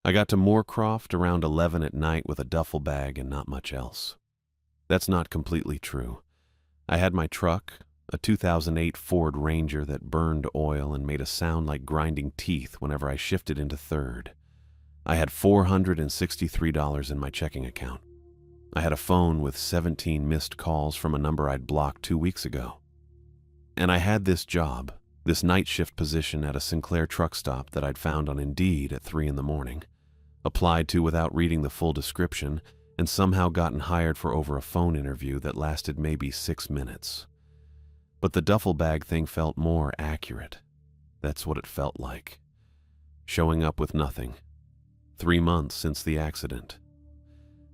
I got to Moorcroft around 11 at night with a duffel bag and not much else. That's not completely true. I had my truck, a 2008 Ford Ranger that burned oil and made a sound like grinding teeth whenever I shifted into third. I had $463 in my checking account. I had a phone with 17 missed calls from a number I'd blocked 2 weeks ago. And I had this job, this night shift position at a Sinclair truck stop that I'd found on Indeed at 3 in the morning, applied to without reading the full description, and somehow gotten hired for over a phone interview that lasted maybe 6 minutes. But the duffel bag thing felt more accurate. That's what it felt like. Showing up with nothing. 3 months since the accident.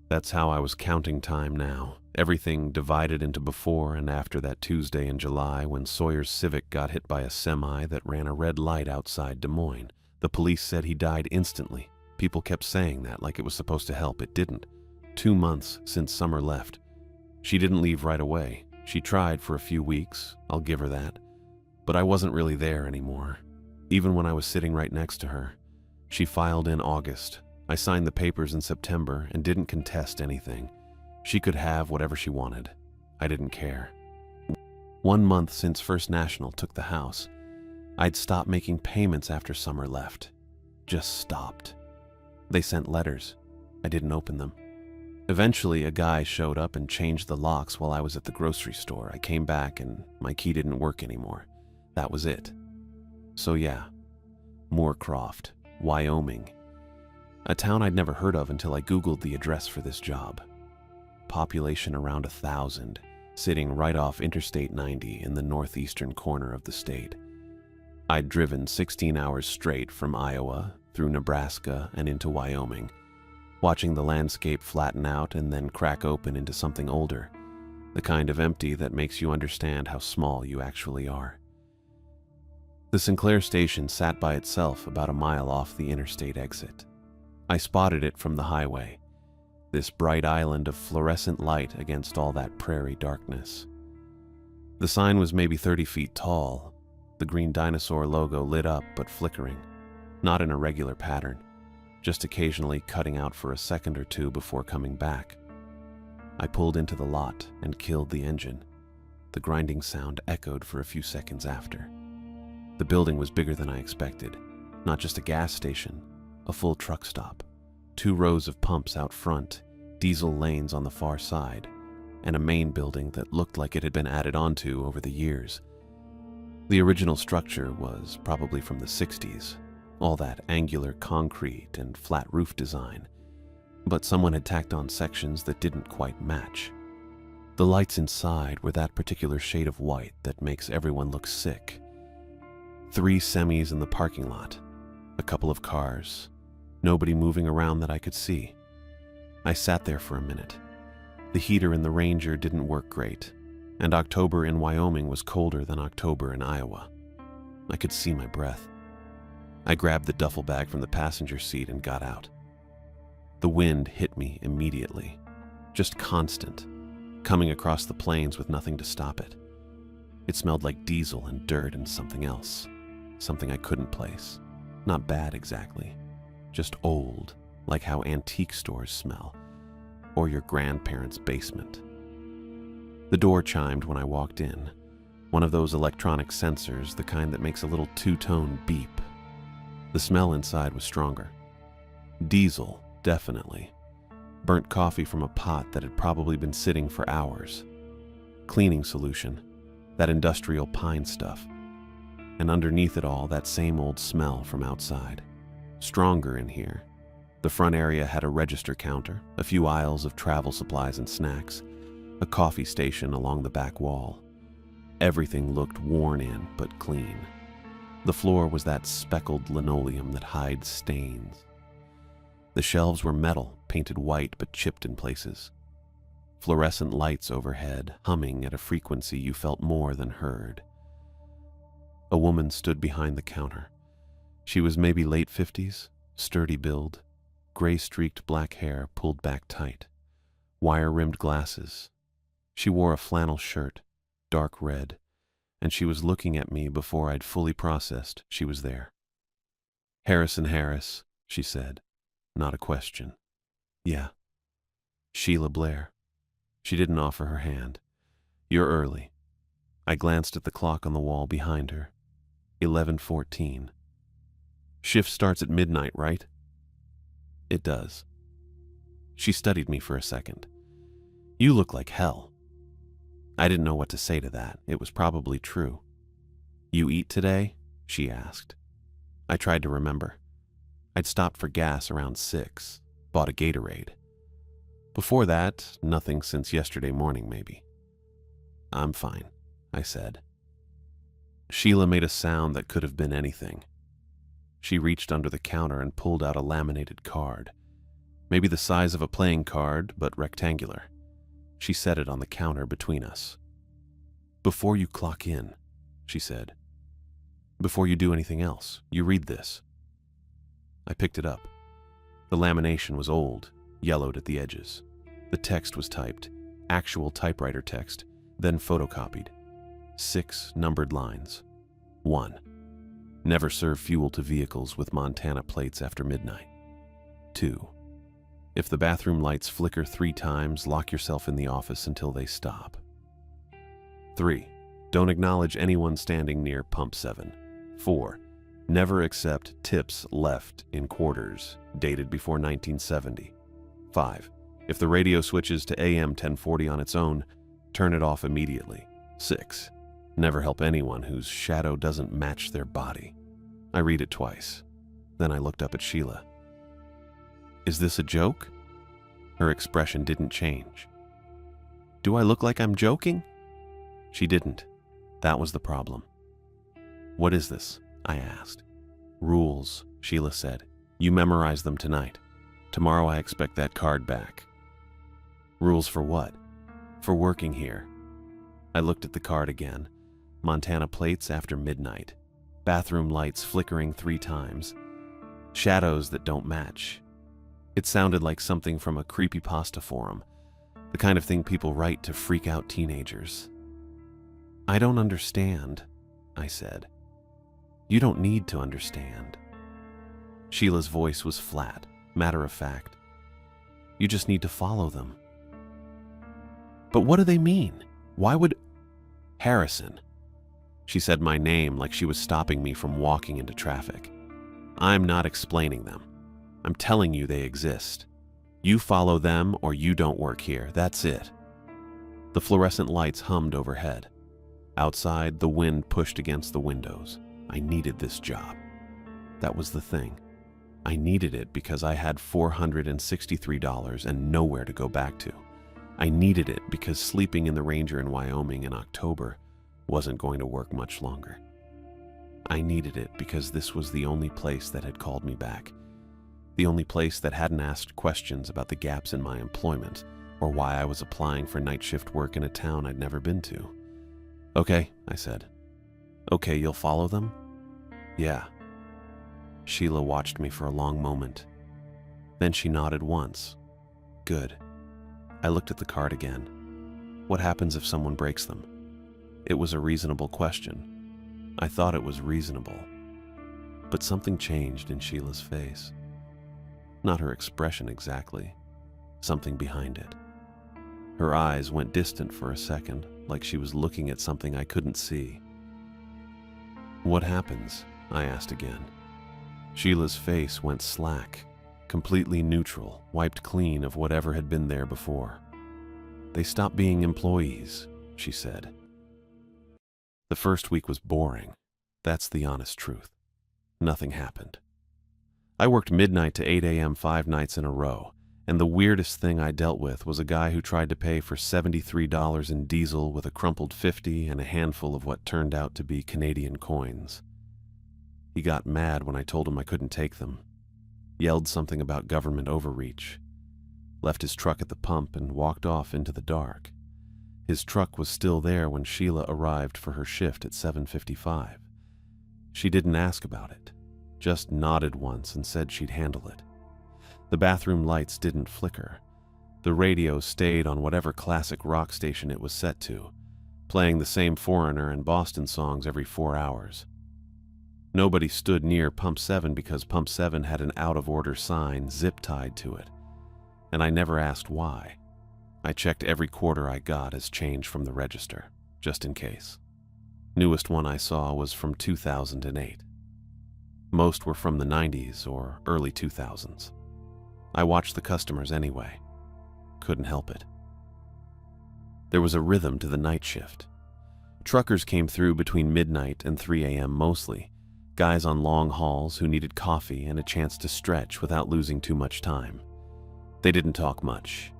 That's how I was counting time now, everything divided into before and after that Tuesday in July when Sawyer's Civic got hit by a semi that ran a red light outside Des Moines. The police said he died instantly. People kept saying that like it was supposed to help. It didn't. 2 months since Summer left. She didn't leave right away. She tried for a few weeks, I'll give her that. But I wasn't really there anymore, even when I was sitting right next to her. She filed in August. I signed the papers in September and didn't contest anything. She could have whatever she wanted. I didn't care. 1 month since First National took the house. I'd stopped making payments after Summer left. Just stopped. They sent letters. I didn't open them. Eventually, a guy showed up and changed the locks while I was at the grocery store. I came back and my key didn't work anymore. That was it. So yeah, Moorcroft, Wyoming. A town I'd never heard of until I Googled the address for this job. Population around 1,000, sitting right off Interstate 90 in the northeastern corner of the state. I'd driven 16 hours straight from Iowa, through Nebraska, and into Wyoming, watching the landscape flatten out and then crack open into something older, the kind of empty that makes you understand how small you actually are. The Sinclair station sat by itself about a mile off the interstate exit. I spotted it from the highway, this bright island of fluorescent light against all that prairie darkness. The sign was maybe 30 feet tall, the green dinosaur logo lit up but flickering, not in a regular pattern, just occasionally cutting out for a second or two before coming back. I pulled into the lot and killed the engine. The grinding sound echoed for a few seconds after. The building was bigger than I expected, not just a gas station, a full truck stop, 2 rows of pumps out front, diesel lanes on the far side, and a main building that looked like it had been added onto over the years. The original structure was probably from the 60s, all that angular concrete and flat roof design, but someone had tacked on sections that didn't quite match. The lights inside were that particular shade of white that makes everyone look sick. 3 semis in the parking lot, a couple of cars, nobody moving around that I could see. I sat there for a minute. The heater in the Ranger didn't work great, and October in Wyoming was colder than October in Iowa. I could see my breath. I grabbed the duffel bag from the passenger seat and got out. The wind hit me immediately, just constant, coming across the plains with nothing to stop it. It smelled like diesel and dirt and something else, something I couldn't place. Not bad exactly, just old, like how antique stores smell, or your grandparents' basement. The door chimed when I walked in, one of those electronic sensors, the kind that makes a little 2-tone beep. The smell inside was stronger. Diesel, definitely. Burnt coffee from a pot that had probably been sitting for hours. Cleaning solution, that industrial pine stuff. And underneath it all, that same old smell from outside. Stronger in here. The front area had a register counter, a few aisles of travel supplies and snacks, a coffee station along the back wall. Everything looked worn in but clean. The floor was that speckled linoleum that hides stains. The shelves were metal, painted white but chipped in places. Fluorescent lights overhead, humming at a frequency you felt more than heard. A woman stood behind the counter. She was maybe late 50s, sturdy build, gray-streaked black hair pulled back tight, wire-rimmed glasses. She wore a flannel shirt, dark red, and she was looking at me before I'd fully processed she was there. "Harrison Harris," she said. not a question. Yeah. Sheila Blair. She didn't offer her hand. You're early. I glanced at the clock on the wall behind her. 11:14. Shift starts at midnight, right? It does. She studied me for a second. You look like hell. I didn't know what to say to that. It was probably true. You eat today? She asked. I tried to remember. I'd stopped for gas around 6, bought a Gatorade. Before that, nothing since yesterday morning, maybe. I'm fine, I said. Sheila made a sound that could have been anything. She reached under the counter and pulled out a laminated card. Maybe the size of a playing card, but rectangular. She set it on the counter between us. Before you clock in, she said. Before you do anything else, you read this. I picked it up. The lamination was old, yellowed at the edges. The text was typed, actual typewriter text, then photocopied. 6 numbered lines. 1. Never serve fuel to vehicles with Montana plates after midnight. 2. If the bathroom lights flicker 3 times, lock yourself in the office until they stop. 3. Don't acknowledge anyone standing near pump 7. 4. Never accept tips left in quarters, dated before 1970. 5. If the radio switches to AM 1040 on its own, turn it off immediately. 6. Never help anyone whose shadow doesn't match their body. I read it twice. Then I looked up at Sheila. Is this a joke? Her expression didn't change. Do I look like I'm joking? She didn't. That was the problem. What is this? I asked. Rules, Sheila said. You memorize them tonight. Tomorrow I expect that card back. Rules for what? For working here. I looked at the card again. Montana plates after midnight. Bathroom lights flickering 3 times. Shadows that don't match. It sounded like something from a creepypasta forum, the kind of thing people write to freak out teenagers. I don't understand, I said. You don't need to understand. Sheila's voice was flat, matter of fact. You just need to follow them. But what do they mean? Why would... Harrison. She said my name like she was stopping me from walking into traffic. I'm not explaining them. I'm telling you they exist. You follow them or you don't work here. That's it. The fluorescent lights hummed overhead. Outside, the wind pushed against the windows. I needed this job. That was the thing. I needed it because I had $463 and nowhere to go back to. I needed it because sleeping in the Ranger in Wyoming in October wasn't going to work much longer. I needed it because this was the only place that had called me back. The only place that hadn't asked questions about the gaps in my employment or why I was applying for night shift work in a town I'd never been to. Okay, I said. Okay, you'll follow them? Yeah. Sheila watched me for a long moment. Then she nodded once. Good. I looked at the card again. What happens if someone breaks them? It was a reasonable question. I thought it was reasonable. But something changed in Sheila's face. Not her expression exactly. Something behind it. Her eyes went distant for a second, like she was looking at something I couldn't see. What happens? I asked again. Sheila's face went slack, completely neutral, wiped clean of whatever had been there before. They stopped being employees, she said. The first week was boring. That's the honest truth. Nothing happened. I worked midnight to 8 a.m. 5 nights in a row, and the weirdest thing I dealt with was a guy who tried to pay for $73 in diesel with a crumpled 50 and a handful of what turned out to be Canadian coins. He got mad when I told him I couldn't take them, yelled something about government overreach, left his truck at the pump and walked off into the dark. His truck was still there when Sheila arrived for her shift at 7:55. She didn't ask about it, just nodded once and said she'd handle it. The bathroom lights didn't flicker. The radio stayed on whatever classic rock station it was set to, playing the same Foreigner and Boston songs every 4 hours. Nobody stood near Pump 7 because Pump 7 had an out-of-order sign zip-tied to it, and I never asked why. I checked every quarter I got as change from the register, just in case. Newest one I saw was from 2008. Most were from the 90s or early 2000s. I watched the customers anyway. Couldn't help it. There was a rhythm to the night shift. Truckers came through between midnight and 3 a.m. mostly, guys on long hauls who needed coffee and a chance to stretch without losing too much time. They didn't talk much.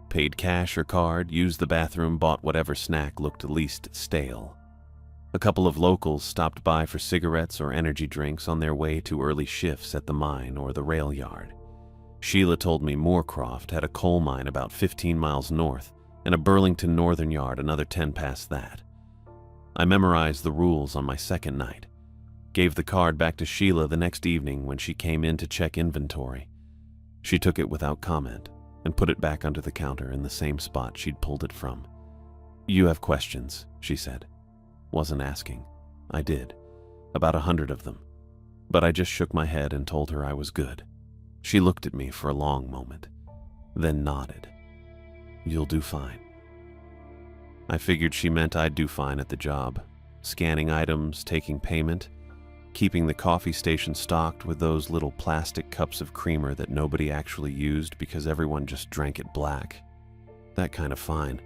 Paid cash or card, used the bathroom, bought whatever snack looked least stale. A couple of locals stopped by for cigarettes or energy drinks on their way to early shifts at the mine or the rail yard. Sheila told me Moorcroft had a coal mine about 15 miles north and a Burlington Northern yard another 10 past that. I memorized the rules on my second night. Gave the card back to Sheila the next evening when she came in to check inventory. She took it without comment and put it back under the counter in the same spot she'd pulled it from. "You have questions," she said. Wasn't asking. I did. About 100 of them. But I just shook my head and told her I was good. She looked at me for a long moment, then nodded. "You'll do fine." I figured she meant I'd do fine at the job, scanning items, taking payment, keeping the coffee station stocked with those little plastic cups of creamer that nobody actually used because everyone just drank it black. That kind of fine.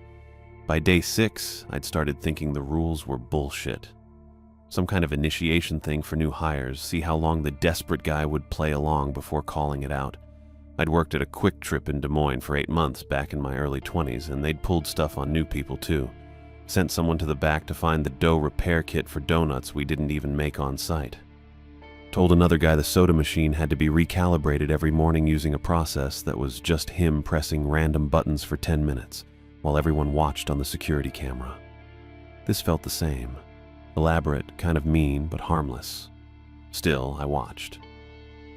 By day 6, I'd started thinking the rules were bullshit. Some kind of initiation thing for new hires, see how long the desperate guy would play along before calling it out. I'd worked at a Quick Trip in Des Moines for 8 months back in my early 20s, and they'd pulled stuff on new people too. Sent someone to the back to find the dough repair kit for donuts we didn't even make on site. Told another guy the soda machine had to be recalibrated every morning using a process that was just him pressing random buttons for 10 minutes, while everyone watched on the security camera. This felt the same. Elaborate, kind of mean, but harmless. Still, I watched.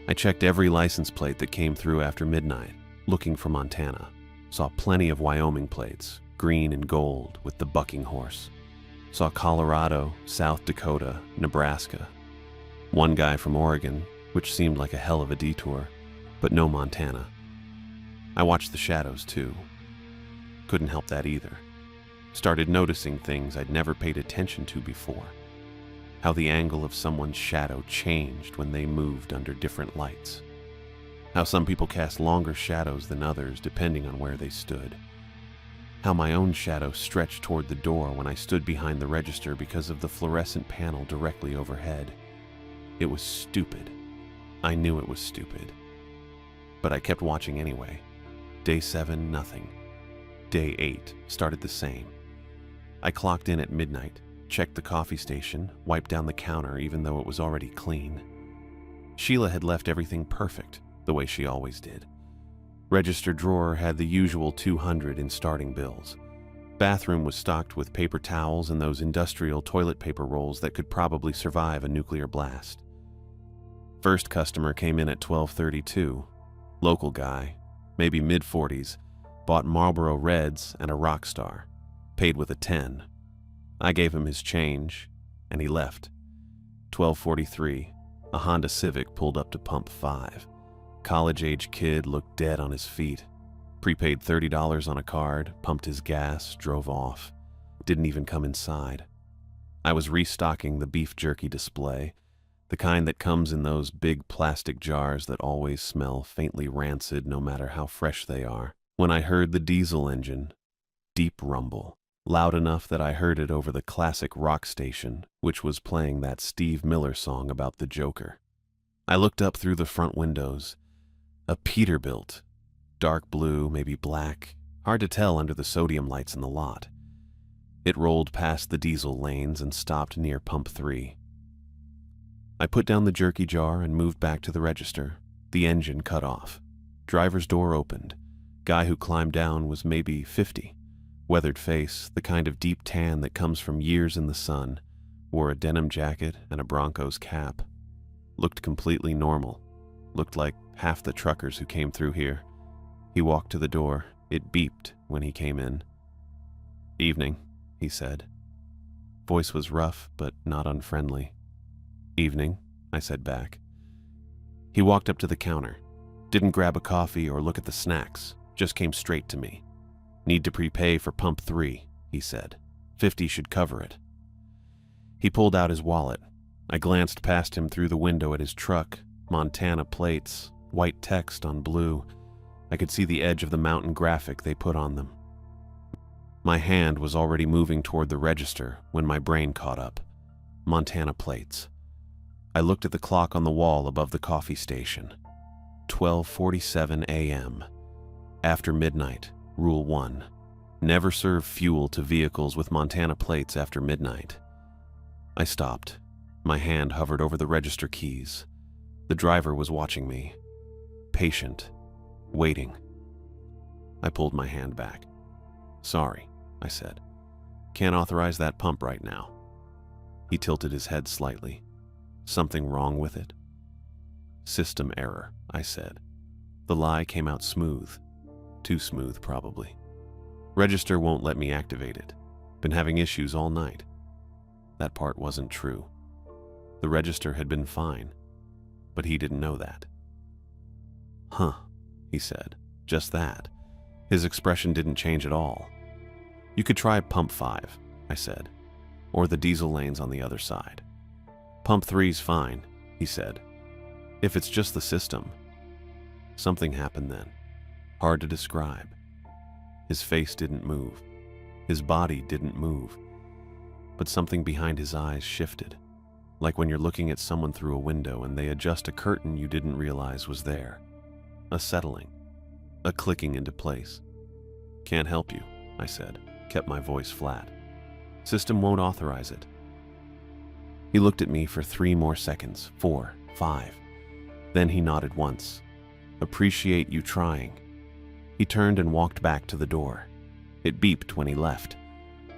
I checked every license plate that came through after midnight, looking for Montana. Saw plenty of Wyoming plates, green and gold with the bucking horse. Saw Colorado, South Dakota, Nebraska. One guy from Oregon, which seemed like a hell of a detour, but no Montana. I watched the shadows too. Couldn't help that either. Started noticing things I'd never paid attention to before. How the angle of someone's shadow changed when they moved under different lights. How some people cast longer shadows than others depending on where they stood. How my own shadow stretched toward the door when I stood behind the register because of the fluorescent panel directly overhead. It was stupid. I knew it was stupid. But I kept watching anyway. Day 7, nothing. Day 8 started the same. I clocked in at midnight, checked the coffee station, wiped down the counter even though it was already clean. Sheila had left everything perfect, the way she always did. Register drawer had the usual 200 in starting bills. Bathroom was stocked with paper towels and those industrial toilet paper rolls that could probably survive a nuclear blast. First customer came in at 12:32. Local guy, maybe mid-40s, bought Marlboro Reds and a Rockstar. Paid with a 10. I gave him his change, and he left. 12:43, a Honda Civic pulled up to pump 5. College-age kid looked dead on his feet. Prepaid $30 on a card, pumped his gas, drove off. Didn't even come inside. I was restocking the beef jerky display, the kind that comes in those big plastic jars that always smell faintly rancid no matter how fresh they are, when I heard the diesel engine, deep rumble, loud enough that I heard it over the classic rock station, which was playing that Steve Miller song about the Joker. I looked up through the front windows. A Peterbilt, dark blue, maybe black, hard to tell under the sodium lights in the lot. It rolled past the diesel lanes and stopped near pump 3. I put down the jerky jar and moved back to the register. The engine cut off. Driver's door opened. Guy who climbed down was maybe 50. Weathered face, the kind of deep tan that comes from years in the sun. Wore a denim jacket and a Broncos cap. Looked completely normal. Looked like half the truckers who came through here. He walked to the door. It beeped when he came in. "Evening," he said. Voice was rough, but not unfriendly. "Evening," I said back. He walked up to the counter, didn't grab a coffee or look at the snacks, just came straight to me. Need to prepay for pump 3, he said. 50 should cover it. He pulled out his wallet. I glanced past him through the window at his truck, Montana plates, white text on blue. I could see the edge of the mountain graphic they put on them. My hand was already moving toward the register when my brain caught up. Montana plates. I looked at the clock on the wall above the coffee station. 12:47 a.m. After midnight, Rule 1. Never serve fuel to vehicles with Montana plates after midnight. I stopped. My hand hovered over the register keys. The driver was watching me. Patient. Waiting. I pulled my hand back. Sorry, I said. Can't authorize that pump right now. He tilted his head slightly. Something wrong with it? System error, I said. The lie came out smooth. Too smooth, probably. Register won't let me activate it. Been having issues all night. That part wasn't true. The register had been fine, but he didn't know that. Huh, he said. Just that. His expression didn't change at all. You could try pump 5, I said, or the diesel lanes on the other side. Pump 3's fine, he said. If it's just the system. Something happened then. Hard to describe. His face didn't move. His body didn't move. But something behind his eyes shifted, like when you're looking at someone through a window and they adjust a curtain you didn't realize was there. A settling. A clicking into place. Can't help you, I said, kept my voice flat. System won't authorize it. He looked at me for 3 more seconds, 4, 5. Then he nodded once. Appreciate you trying. He turned and walked back to the door. It beeped when he left.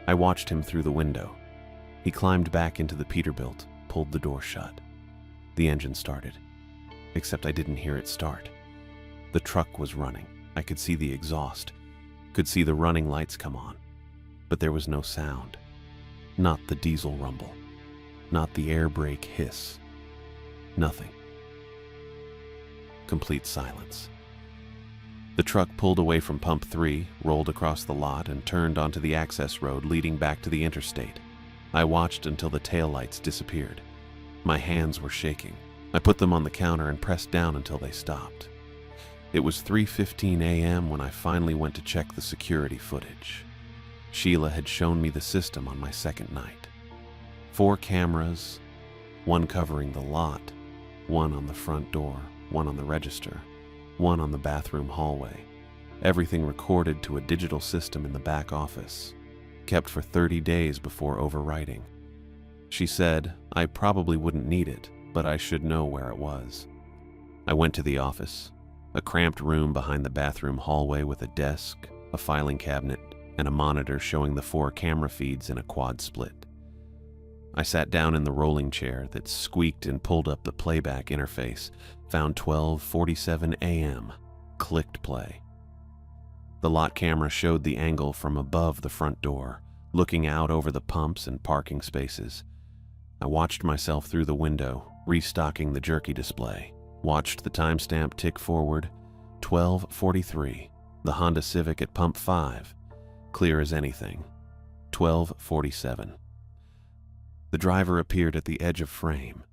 I watched him through the window. He climbed back into the Peterbilt, pulled the door shut. The engine started, except I didn't hear it start. The truck was running. I could see the exhaust, could see the running lights come on, but there was no sound. Not the diesel rumble, not the air brake hiss. Nothing. Complete silence. The truck pulled away from pump 3, rolled across the lot, and turned onto the access road leading back to the interstate. I watched until the taillights disappeared. My hands were shaking. I put them on the counter and pressed down until they stopped. It was 3:15 a.m. when I finally went to check the security footage. Sheila had shown me the system on my second night. 4 cameras, 1 covering the lot, 1 on the front door, 1 on the register, 1 on the bathroom hallway. Everything recorded to a digital system in the back office, kept for 30 days before overwriting. She said I probably wouldn't need it, but I should know where it was. I went to the office, a cramped room behind the bathroom hallway with a desk, a filing cabinet, and a monitor showing the 4 camera feeds in a quad split. I sat down in the rolling chair that squeaked and pulled up the playback interface, found 12:47 a.m., clicked play. The lot camera showed the angle from above the front door, looking out over the pumps and parking spaces. I watched myself through the window, restocking the jerky display. Watched the timestamp tick forward, 12:43, the Honda Civic at pump 5, clear as anything, 12:47. The driver appeared at the edge of frame,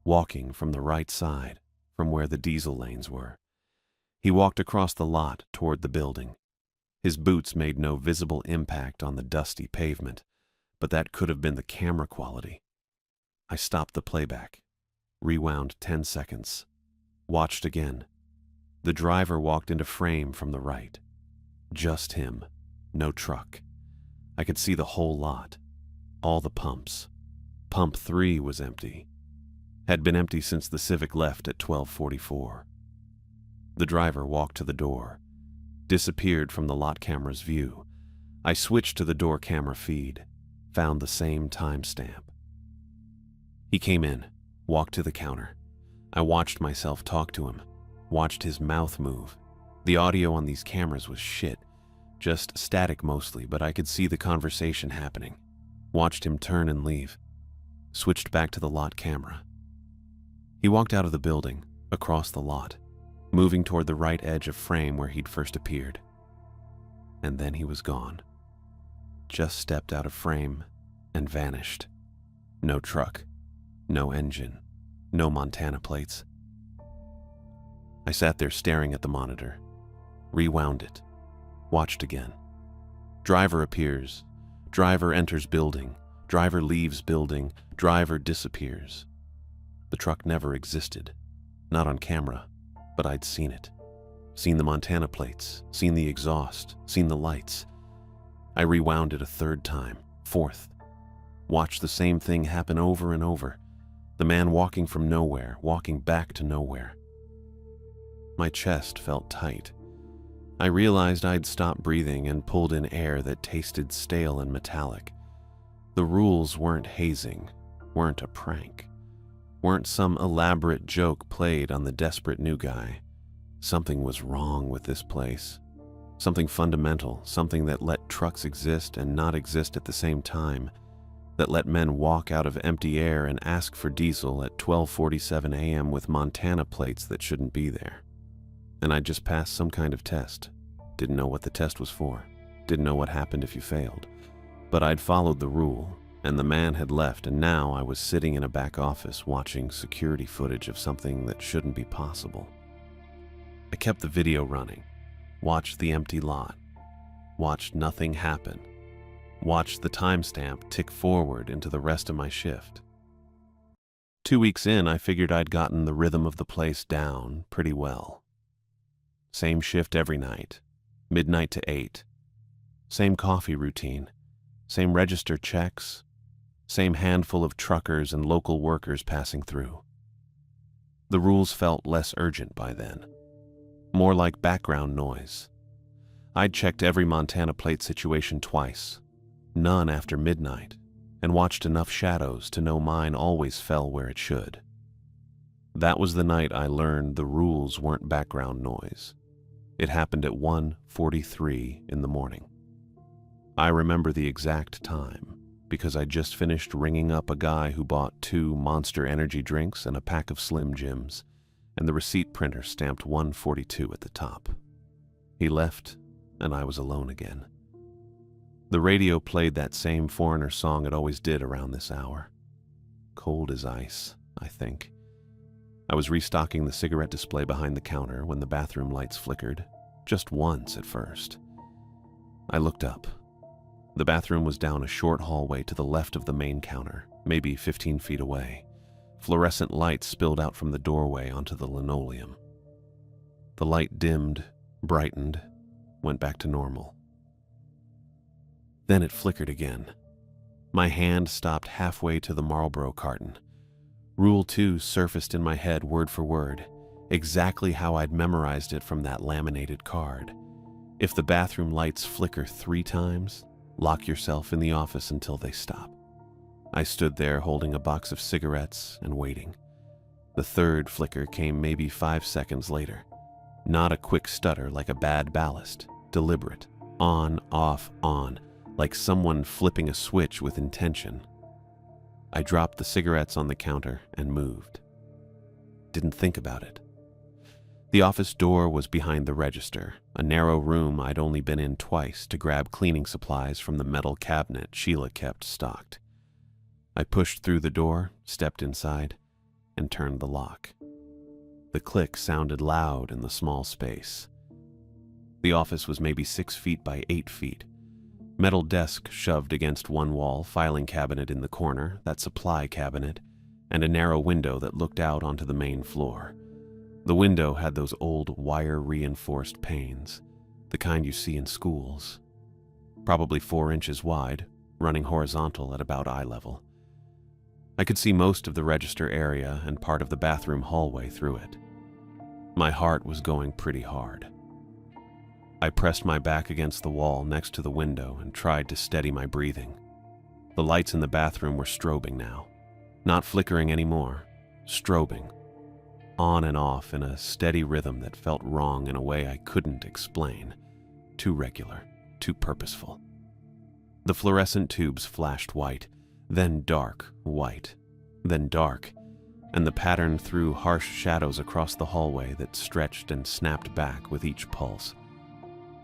walking from the right side, from where the diesel lanes were. He walked across the lot toward the building. His boots made no visible impact on the dusty pavement, but that could have been the camera quality. I stopped the playback, rewound 10 seconds, watched again. The driver walked into frame from the right. Just him, no truck. I could see the whole lot, all the pumps. Pump 3 was empty. Had been empty since the Civic left at 12:44. The driver walked to the door, disappeared from the lot camera's view. I switched to the door camera feed, found the same timestamp. He came in, walked to the counter. I watched myself talk to him, watched his mouth move. The audio on these cameras was shit, just static mostly, but I could see the conversation happening. Watched him turn and leave. Switched back to the lot camera. He walked out of the building, across the lot, moving toward the right edge of frame where he'd first appeared. And then he was gone. Just stepped out of frame and vanished. No truck, no engine, no Montana plates. I sat there staring at the monitor, rewound it, watched again. Driver appears, driver enters building, driver leaves building, driver disappears. The truck never existed, not on camera, but I'd seen it. Seen the Montana plates, seen the exhaust, seen the lights. I rewound it a third time, fourth. Watched the same thing happen over and over. The man walking from nowhere, walking back to nowhere. My chest felt tight. I realized I'd stopped breathing and pulled in air that tasted stale and metallic. The rules weren't hazing, weren't a prank, weren't some elaborate joke played on the desperate new guy. Something was wrong with this place. Something fundamental, something that let trucks exist and not exist at the same time, that let men walk out of empty air and ask for diesel at 12:47 a.m. with Montana plates that shouldn't be there. And I'd just passed some kind of test. Didn't know what the test was for. Didn't know what happened if you failed. But I'd followed the rule, and the man had left, and now I was sitting in a back office watching security footage of something that shouldn't be possible. I kept the video running, watched the empty lot, watched nothing happen, watched the timestamp tick forward into the rest of my shift. 2 weeks in, I figured I'd gotten the rhythm of the place down pretty well. Same shift every night, midnight to 8. Same coffee routine, same register checks, same handful of truckers and local workers passing through. The rules felt less urgent by then, more like background noise. I'd checked every Montana plate situation twice, none after midnight, and watched enough shadows to know mine always fell where it should. That was the night I learned the rules weren't background noise. It happened at 1:43 in the morning. I remember the exact time because I just finished ringing up a guy who bought 2 Monster energy drinks and a pack of Slim Jims, and the receipt printer stamped 1:42 at the top. He left, and I was alone again. The radio played that same Foreigner song it always did around this hour. Cold as ice, I think. I was restocking the cigarette display behind the counter when the bathroom lights flickered, just once at first. I looked up. The bathroom was down a short hallway to the left of the main counter, maybe 15 feet away. Fluorescent lights spilled out from the doorway onto the linoleum. The light dimmed, brightened, went back to normal. Then it flickered again. My hand stopped halfway to the Marlboro carton. Rule 2 surfaced in my head word for word, exactly how I'd memorized it from that laminated card. If the bathroom lights flicker 3 times, lock yourself in the office until they stop. I stood there holding a box of cigarettes and waiting. The third flicker came maybe 5 seconds later. Not a quick stutter like a bad ballast, deliberate, on, off, on, like someone flipping a switch with intention. I dropped the cigarettes on the counter and moved. Didn't think about it. The office door was behind the register, a narrow room I'd only been in twice to grab cleaning supplies from the metal cabinet Sheila kept stocked. I pushed through the door, stepped inside, and turned the lock. The click sounded loud in the small space. The office was maybe 6 feet by 8 feet. Metal desk shoved against one wall, filing cabinet in the corner, that supply cabinet, and a narrow window that looked out onto the main floor. The window had those old wire-reinforced panes, the kind you see in schools. Probably 4 inches wide, running horizontal at about eye level. I could see most of the register area and part of the bathroom hallway through it. My heart was going pretty hard. I pressed my back against the wall next to the window and tried to steady my breathing. The lights in the bathroom were strobing now. Not flickering anymore, strobing. On and off in a steady rhythm that felt wrong in a way I couldn't explain. Too regular, too purposeful. The fluorescent tubes flashed white, then dark white, then dark, and the pattern threw harsh shadows across the hallway that stretched and snapped back with each pulse.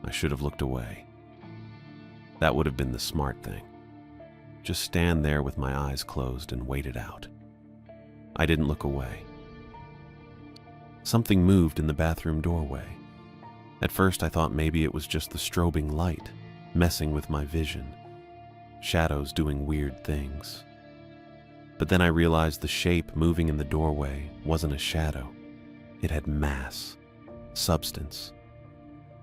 I should have looked away. That would have been the smart thing. Just stand there with my eyes closed and wait it out. I didn't look away. Something moved in the bathroom doorway. At first I thought maybe it was just the strobing light, messing with my vision. Shadows doing weird things. But then I realized the shape moving in the doorway wasn't a shadow. It had mass, substance.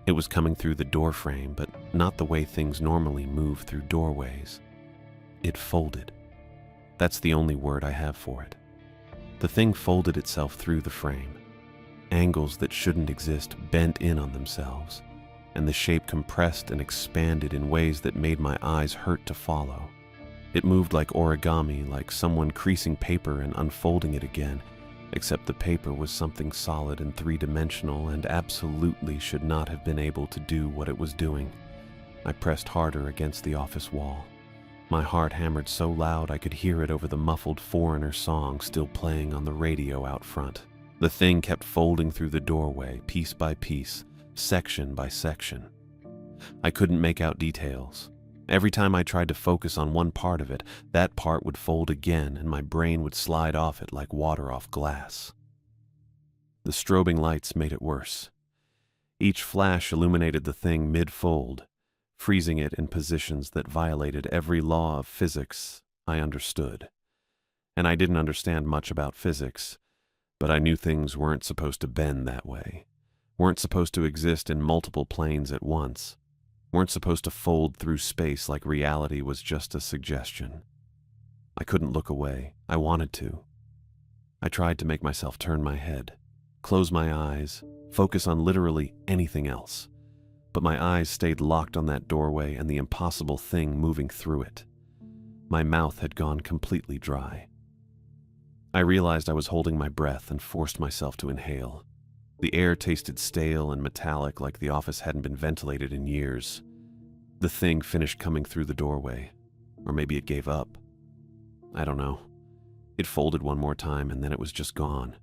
It was coming through the door frame, but not the way things normally move through doorways. It folded. That's the only word I have for it. The thing folded itself through the frame. Angles that shouldn't exist bent in on themselves, and the shape compressed and expanded in ways that made my eyes hurt to follow. It moved like origami, like someone creasing paper and unfolding it again, except the paper was something solid and three-dimensional and absolutely should not have been able to do what it was doing. I pressed harder against the office wall. My heart hammered so loud I could hear it over the muffled Foreigner song still playing on the radio out front. The thing kept folding through the doorway, piece by piece, section by section. I couldn't make out details. Every time I tried to focus on one part of it, that part would fold again and my brain would slide off it like water off glass. The strobing lights made it worse. Each flash illuminated the thing mid-fold, freezing it in positions that violated every law of physics I understood. And I didn't understand much about physics, but I knew things weren't supposed to bend that way, weren't supposed to exist in multiple planes at once, weren't supposed to fold through space like reality was just a suggestion. I couldn't look away. I wanted to. I tried to make myself turn my head, close my eyes, focus on literally anything else. But my eyes stayed locked on that doorway and the impossible thing moving through it. My mouth had gone completely dry. I realized I was holding my breath and forced myself to inhale. The air tasted stale and metallic like the office hadn't been ventilated in years. The thing finished coming through the doorway. Or maybe it gave up. I don't know. It folded one more time and then it was just gone.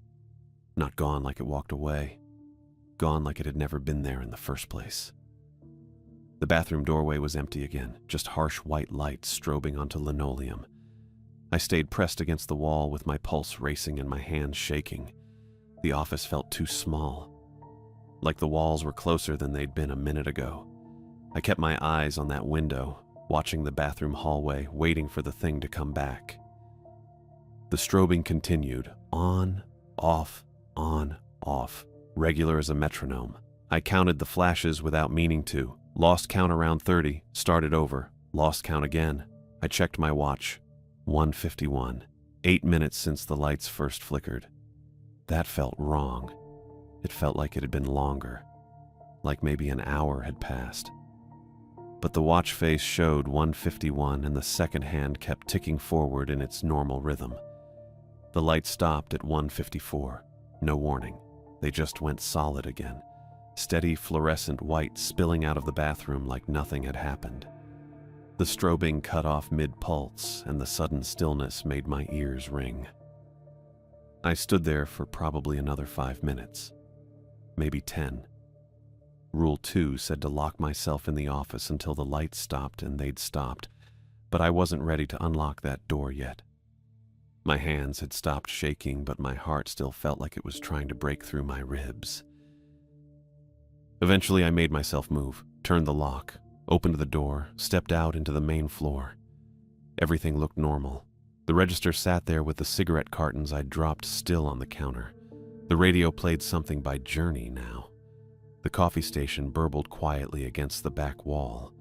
Not gone like it walked away. Gone like it had never been there in the first place. The bathroom doorway was empty again, just harsh white light strobing onto linoleum. I stayed pressed against the wall with my pulse racing and my hands shaking. The office felt too small, like the walls were closer than they'd been a minute ago. I kept my eyes on that window, watching the bathroom hallway, waiting for the thing to come back. The strobing continued, on, off, regular as a metronome. I counted the flashes without meaning to. Lost count around 30, started over, lost count again. I checked my watch. 1:51, 8 minutes since the lights first flickered. That felt wrong. It felt like it had been longer, like maybe an hour had passed. But the watch face showed 1:51 and the second hand kept ticking forward in its normal rhythm. The light stopped at 1:54, no warning. They just went solid again, steady fluorescent white spilling out of the bathroom like nothing had happened. The strobing cut off mid-pulse, and the sudden stillness made my ears ring. I stood there for probably another 5 minutes, maybe 10. Rule 2 said to lock myself in the office until the lights stopped and they'd stopped, but I wasn't ready to unlock that door yet. My hands had stopped shaking, but my heart still felt like it was trying to break through my ribs. Eventually, I made myself move, turned the lock, opened the door, stepped out into the main floor. Everything looked normal. The register sat there with the cigarette cartons I'd dropped still on the counter. The radio played something by Journey now. The coffee station burbled quietly against the back wall.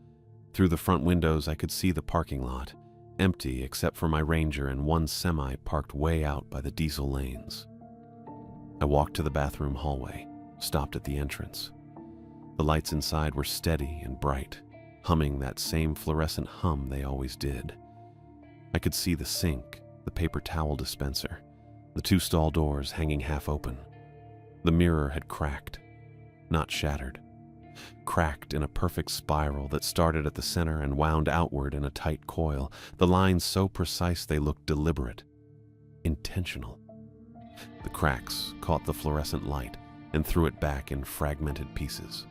Through the front windows, I could see the parking lot, empty except for my Ranger and one semi parked way out by the diesel lanes. I walked to the bathroom hallway, stopped at the entrance. The lights inside were steady and bright, humming that same fluorescent hum they always did. I could see the sink, the paper towel dispenser, the 2 stall doors hanging half open. The mirror had cracked, not shattered. Cracked in a perfect spiral that started at the center and wound outward in a tight coil, the lines so precise they looked deliberate, intentional. The cracks caught the fluorescent light and threw it back in fragmented pieces.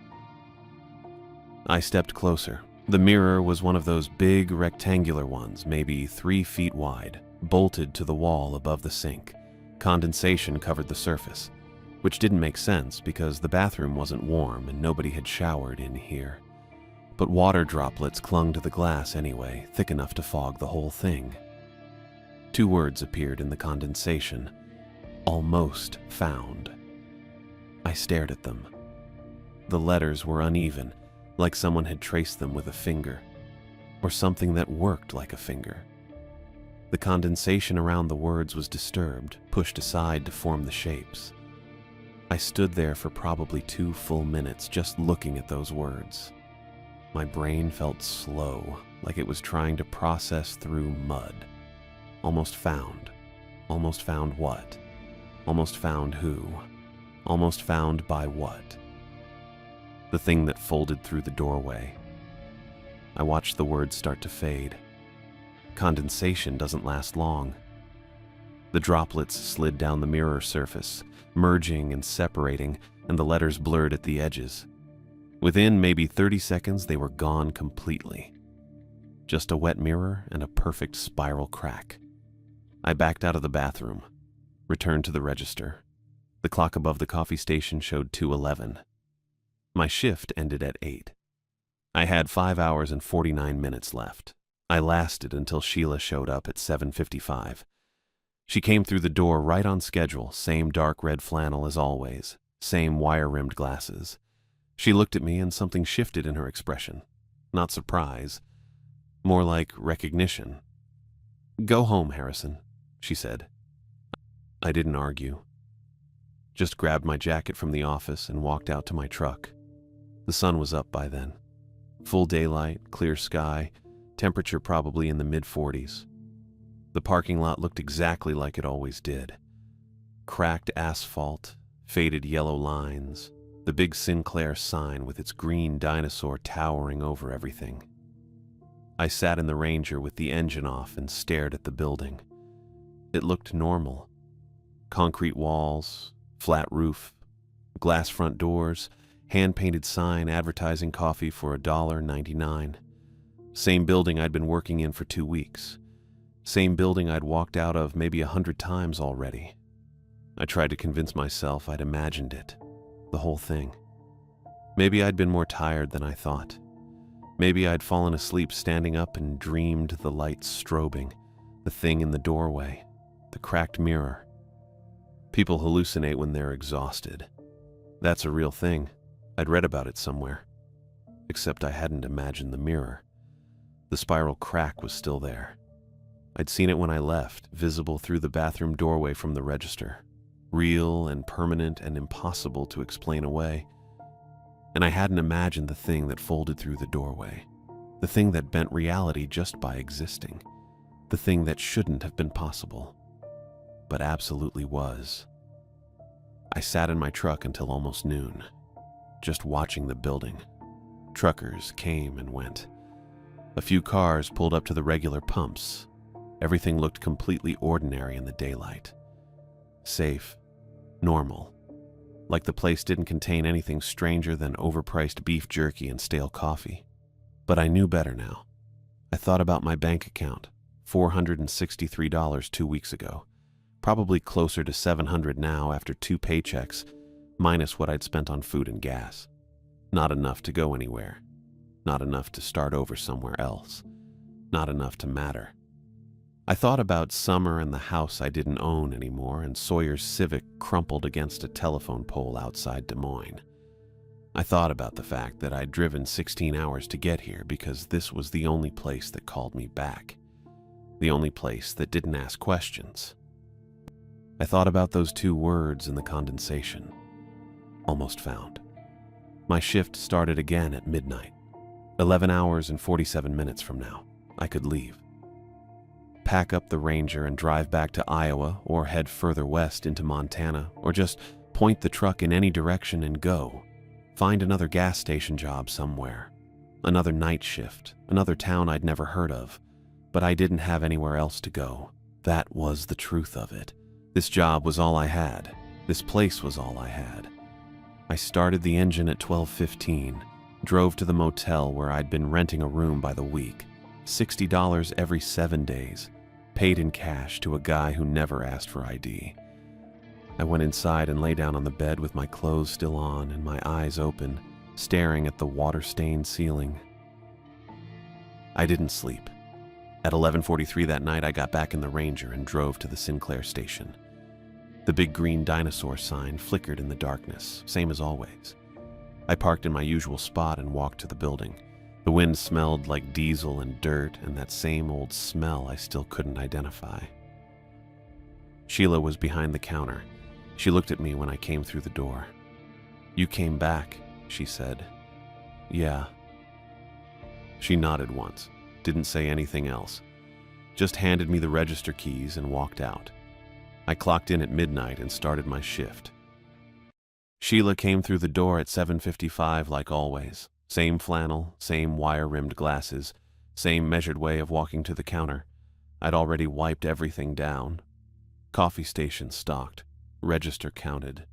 I stepped closer. The mirror was one of those big rectangular ones, maybe 3 feet wide, bolted to the wall above the sink. Condensation covered the surface, which didn't make sense because the bathroom wasn't warm and nobody had showered in here. But water droplets clung to the glass anyway, thick enough to fog the whole thing. 2 words appeared in the condensation. Almost found. I stared at them. The letters were uneven, like someone had traced them with a finger, or something that worked like a finger. The condensation around the words was disturbed, pushed aside to form the shapes. I stood there for probably 2 full minutes just looking at those words. My brain felt slow, like it was trying to process through mud. Almost found. Almost found what? Almost found who? Almost found by what? The thing that folded through the doorway. I watched the words start to fade. Condensation doesn't last long. The droplets slid down the mirror surface, merging and separating, and the letters blurred at the edges. Within maybe 30 seconds, they were gone completely. Just a wet mirror and a perfect spiral crack. I backed out of the bathroom, returned to the register. The clock above the coffee station showed 2:11. My shift ended at 8. I had 5 hours and 49 minutes left. I lasted until Sheila showed up at 7:55. She came through the door right on schedule, same dark red flannel as always, same wire-rimmed glasses. She looked at me and something shifted in her expression. Not surprise, more like recognition. "Go home, Harrison," she said. I didn't argue. Just grabbed my jacket from the office and walked out to my truck. The sun was up by then. Full daylight, clear sky, temperature probably in the mid-40s. The parking lot looked exactly like it always did. Cracked asphalt, faded yellow lines, the big Sinclair sign with its green dinosaur towering over everything. I sat in the Ranger with the engine off and stared at the building. It looked normal. Concrete walls, flat roof, glass front doors, hand-painted sign advertising coffee for $1.99. Same building I'd been working in for 2 weeks. Same building I'd walked out of maybe 100 times already. I tried to convince myself I'd imagined it, the whole thing. Maybe I'd been more tired than I thought. Maybe I'd fallen asleep standing up and dreamed the lights strobing, the thing in the doorway, the cracked mirror. People hallucinate when they're exhausted. That's a real thing. I'd read about it somewhere. Except I hadn't imagined the mirror. The spiral crack was still there. I'd seen it when I left, visible through the bathroom doorway from the register. Real and permanent and impossible to explain away. And I hadn't imagined the thing that folded through the doorway. The thing that bent reality just by existing. The thing that shouldn't have been possible, but absolutely was. I sat in my truck until almost noon, just watching the building. Truckers came and went. A few cars pulled up to the regular pumps. Everything looked completely ordinary in the daylight. Safe, normal, like the place didn't contain anything stranger than overpriced beef jerky and stale coffee. But I knew better now. I thought about my bank account, $463 2 weeks ago, probably closer to $700 now after 2 paychecks, minus what I'd spent on food and gas. Not enough to go anywhere. Not enough to start over somewhere else. Not enough to matter. I thought about summer and the house I didn't own anymore and Sawyer's Civic crumpled against a telephone pole outside Des Moines. I thought about the fact that I'd driven 16 hours to get here because this was the only place that called me back. The only place that didn't ask questions. I thought about those 2 words in the condensation. Almost found. My shift started again at midnight. 11 hours and 47 minutes from now, I could leave. Pack up the Ranger and drive back to Iowa or head further west into Montana or just point the truck in any direction and go. Find another gas station job somewhere. Another night shift, another town I'd never heard of. But I didn't have anywhere else to go. That was the truth of it. This job was all I had. This place was all I had. I started the engine at 12:15, drove to the motel where I'd been renting a room by the week, $60 every 7 days, paid in cash to a guy who never asked for ID. I went inside and lay down on the bed with my clothes still on and my eyes open, staring at the water-stained ceiling. I didn't sleep. At 11:43 that night, I got back in the Ranger and drove to the Sinclair station. The big green dinosaur sign flickered in the darkness, same as always. I parked in my usual spot and walked to the building. The wind smelled like diesel and dirt, and that same old smell I still couldn't identify. Sheila was behind the counter. She looked at me when I came through the door. "You came back," she said. "Yeah." She nodded once, didn't say anything else, just handed me the register keys and walked out. I clocked in at midnight and started my shift. Sheila came through the door at 7:55 like always. Same flannel, same wire-rimmed glasses, same measured way of walking to the counter. I'd already wiped everything down. Coffee station stocked, register counted.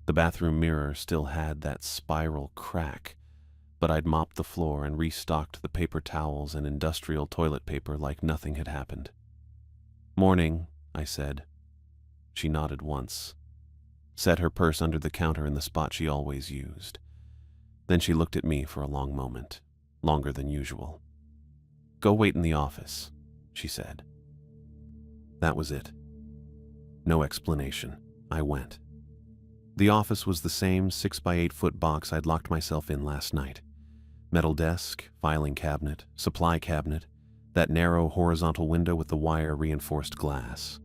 The bathroom mirror still had that spiral crack, but I'd mopped the floor and restocked the paper towels and industrial toilet paper like nothing had happened. "Morning," I said. She nodded once, set her purse under the counter in the spot she always used. Then she looked at me for a long moment, longer than usual. "Go wait in the office," she said. That was it. No explanation. I went. The office was the same 6x8-foot box I'd locked myself in last night. Metal desk, filing cabinet, supply cabinet, that narrow horizontal window with the wire-reinforced glass.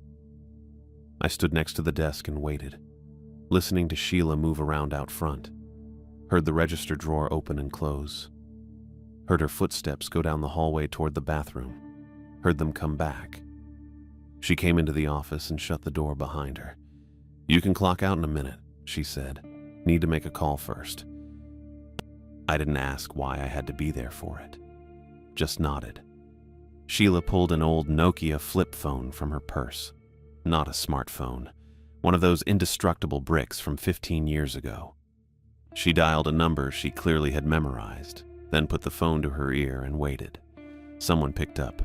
I stood next to the desk and waited, listening to Sheila move around out front. Heard the register drawer open and close. Heard her footsteps go down the hallway toward the bathroom. Heard them come back. She came into the office and shut the door behind her. "You can clock out in a minute," she said. "Need to make a call first." I didn't ask why I had to be there for it. Just nodded. Sheila pulled an old Nokia flip phone from her purse. Not a smartphone. One of those indestructible bricks from 15 years ago. She dialed a number she clearly had memorized, then put the phone to her ear and waited. Someone picked up.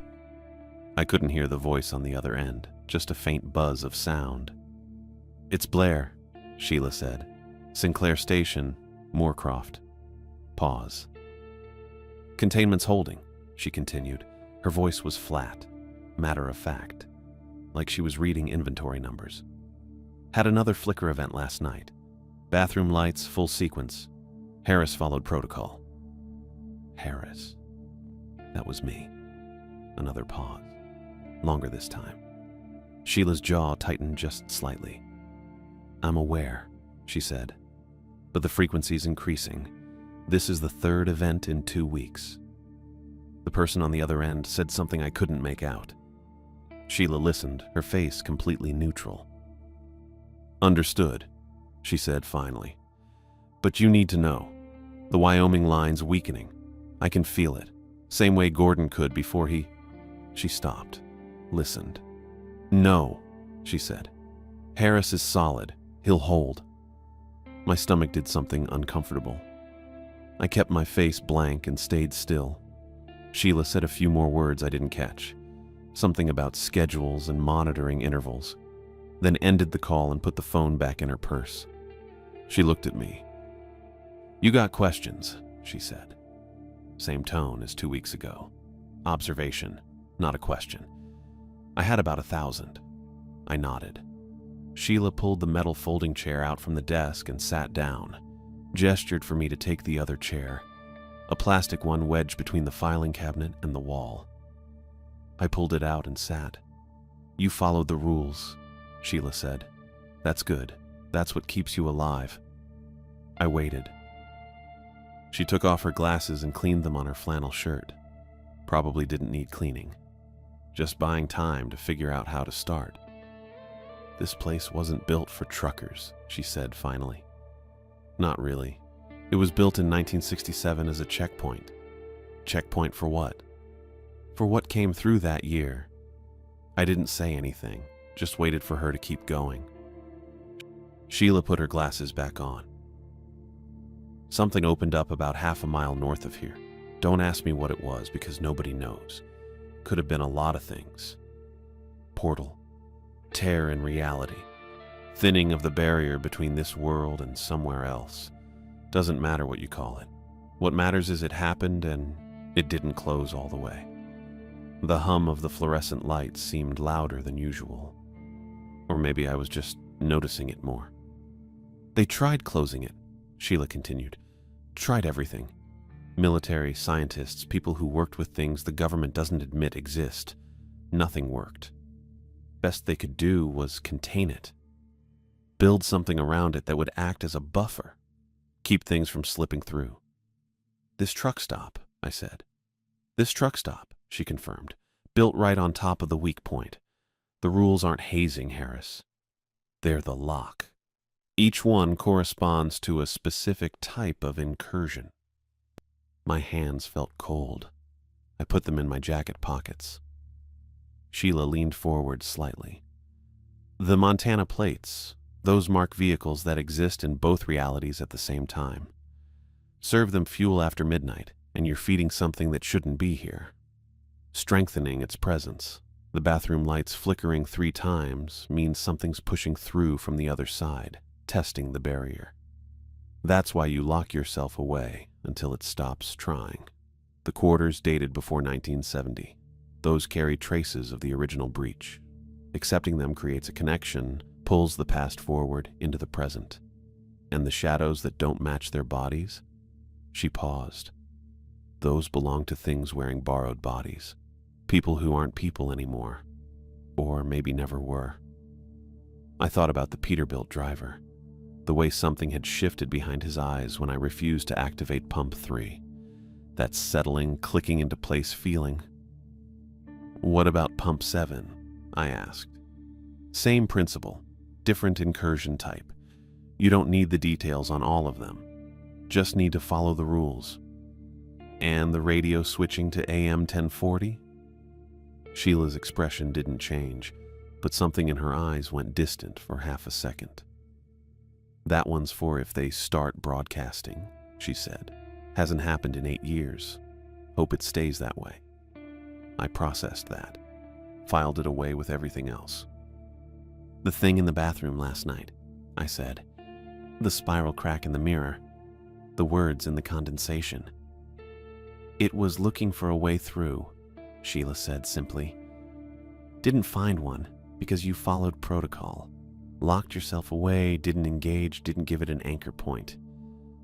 I couldn't hear the voice on the other end, just a faint buzz of sound. "It's Blair," Sheila said. "Sinclair Station, Moorcroft." Pause. "Containment's holding," she continued. Her voice was flat, matter of fact, like she was reading inventory numbers. "Had another flicker event last night. Bathroom lights, full sequence. Harris followed protocol." Harris. That was me. Another pause. Longer this time. Sheila's jaw tightened just slightly. "I'm aware," she said, "but the frequency's increasing. This is the third event in 2 weeks." The person on the other end said something I couldn't make out. Sheila listened, her face completely neutral. "Understood," she said finally. "But you need to know. The Wyoming line's weakening. I can feel it. Same way Gordon could before he..." She stopped, listened. "No," she said. "Harris is solid. He'll hold." My stomach did something uncomfortable. I kept my face blank and stayed still. Sheila said a few more words I didn't catch. Something about schedules and monitoring intervals. Then ended the call and put the phone back in her purse. She looked at me. "You got questions," she said. Same tone as 2 weeks ago. Observation, not a question. I had about 1,000. I nodded. Sheila pulled the metal folding chair out from the desk and sat down, gestured for me to take the other chair, a plastic one wedged between the filing cabinet and the wall. I pulled it out and sat. "You followed the rules," Sheila said. "That's good. That's what keeps you alive." I waited. She took off her glasses and cleaned them on her flannel shirt. Probably didn't need cleaning. Just buying time to figure out how to start. "This place wasn't built for truckers," she said finally. "Not really. It was built in 1967 as a checkpoint." "Checkpoint for what?" "For what came through that year." I didn't say anything, just waited for her to keep going. Sheila put her glasses back on. Something opened up about half a mile north of here. Don't ask me what it was because nobody knows. Could have been a lot of things. Portal. Tear in reality. Thinning of the barrier between this world and somewhere else. Doesn't matter what you call it. What matters is it happened and it didn't close all the way. The hum of the fluorescent lights seemed louder than usual. Or maybe I was just noticing it more. They tried closing it, Sheila continued. Tried everything. Military, scientists, people who worked with things the government doesn't admit exist. Nothing worked. Best they could do was contain it. Build something around it that would act as a buffer. Keep things from slipping through. This truck stop, I said. This truck stop, she confirmed. Built right on top of the weak point. The rules aren't hazing, Harris. They're the lock. Each one corresponds to a specific type of incursion. My hands felt cold. I put them in my jacket pockets. Sheila leaned forward slightly. The Montana plates, those mark vehicles that exist in both realities at the same time. Serve them fuel after midnight, and you're feeding something that shouldn't be here. Strengthening its presence. The bathroom lights flickering 3 times means something's pushing through from the other side, testing the barrier. That's why you lock yourself away until it stops trying. The quarters dated before 1970. Those carry traces of the original breach. Accepting them creates a connection, pulls the past forward into the present. And the shadows that don't match their bodies? She paused. Those belong to things wearing borrowed bodies. People who aren't people anymore. Or maybe never were. I thought about the Peterbilt driver. The way something had shifted behind his eyes when I refused to activate Pump 3. That settling, clicking into place feeling. What about Pump 7? I asked. Same principle, different incursion type. You don't need the details on all of them. Just need to follow the rules. And the radio switching to AM 1040? Sheila's expression didn't change, but something in her eyes went distant for half a second. That one's for if they start broadcasting, she said. Hasn't happened in 8 years. Hope it stays that way. I processed that, filed it away with everything else. The thing in the bathroom last night, I said. The spiral crack in the mirror. The words in the condensation. It was looking for a way through, Sheila said simply. Didn't find one because you followed protocol. Locked yourself away, didn't engage, didn't give it an anchor point.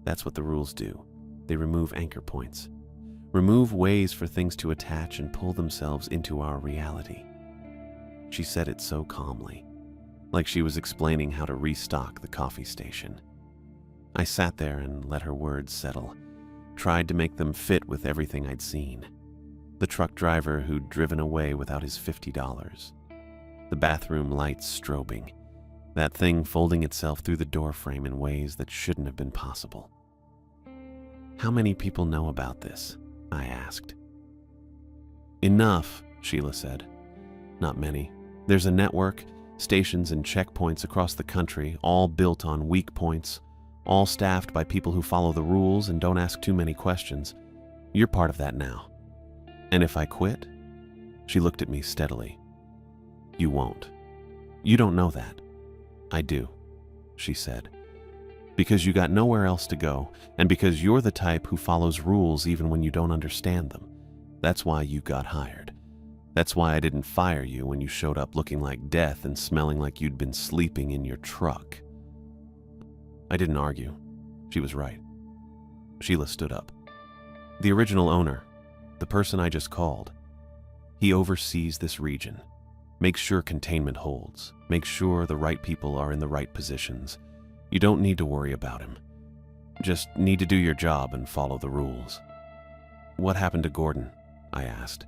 That's what the rules do. They remove anchor points. Remove ways for things to attach and pull themselves into our reality. She said it so calmly, like she was explaining how to restock the coffee station. I sat there and let her words settle, tried to make them fit with everything I'd seen. The truck driver who'd driven away without his $50. The bathroom lights strobing. That thing folding itself through the doorframe in ways that shouldn't have been possible. How many people know about this? I asked. Enough, Sheila said. Not many. There's a network, stations and checkpoints across the country, all built on weak points, all staffed by people who follow the rules and don't ask too many questions. You're part of that now. And if I quit? She looked at me steadily. You won't. You don't know that. I do, she said. Because you got nowhere else to go, and because you're the type who follows rules even when you don't understand them. That's why you got hired. That's why I didn't fire you when you showed up looking like death and smelling like you'd been sleeping in your truck. I didn't argue. She was right. Sheila stood up. The original owner, the person I just called, he oversees this region. Makes sure containment holds. Makes sure the right people are in the right positions. You don't need to worry about him. Just need to do your job and follow the rules. What happened to Gordon? I asked.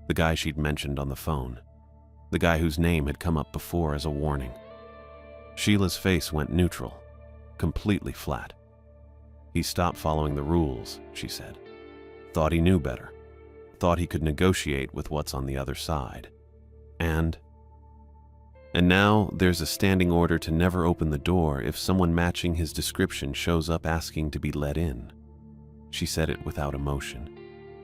The guy she'd mentioned on the phone. The guy whose name had come up before as a warning. Sheila's face went neutral, completely flat. He stopped following the rules, she said. Thought he knew better. Thought he could negotiate with what's on the other side. And And now there's a standing order to never open the door if someone matching his description shows up asking to be let in. She said it without emotion.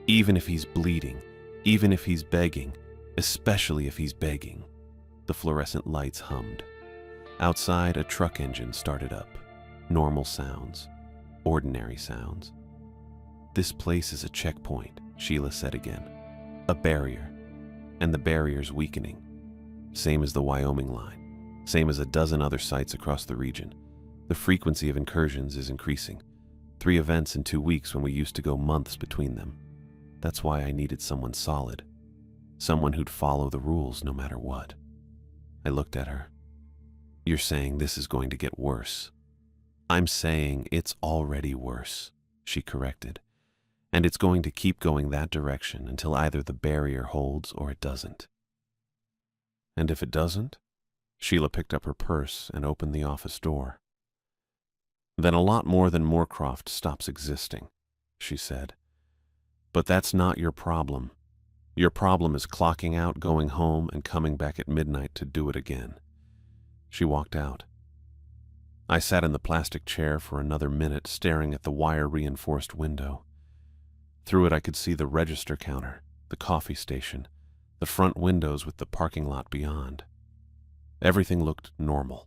Even if he's bleeding, even if he's begging, especially if he's begging. The fluorescent lights hummed. Outside, a truck engine started up. Normal sounds. Ordinary sounds. This place is a checkpoint, Sheila said again. A barrier. And the barrier's weakening. Same as the Wyoming line. Same as a dozen other sites across the region. The frequency of incursions is increasing. 3 events in 2 weeks when we used to go months between them. That's why I needed someone solid. Someone who'd follow the rules no matter what. I looked at her. You're saying this is going to get worse. I'm saying it's already worse, she corrected. And it's going to keep going that direction until either the barrier holds or it doesn't. And if it doesn't? Sheila picked up her purse and opened the office door. Then a lot more than Moorcroft stops existing, she said. But that's not your problem. Your problem is clocking out, going home, and coming back at midnight to do it again. She walked out. I sat in the plastic chair for another minute, staring at the wire-reinforced window. Through it I could see the register counter, the coffee station, the front windows with the parking lot beyond. Everything looked normal,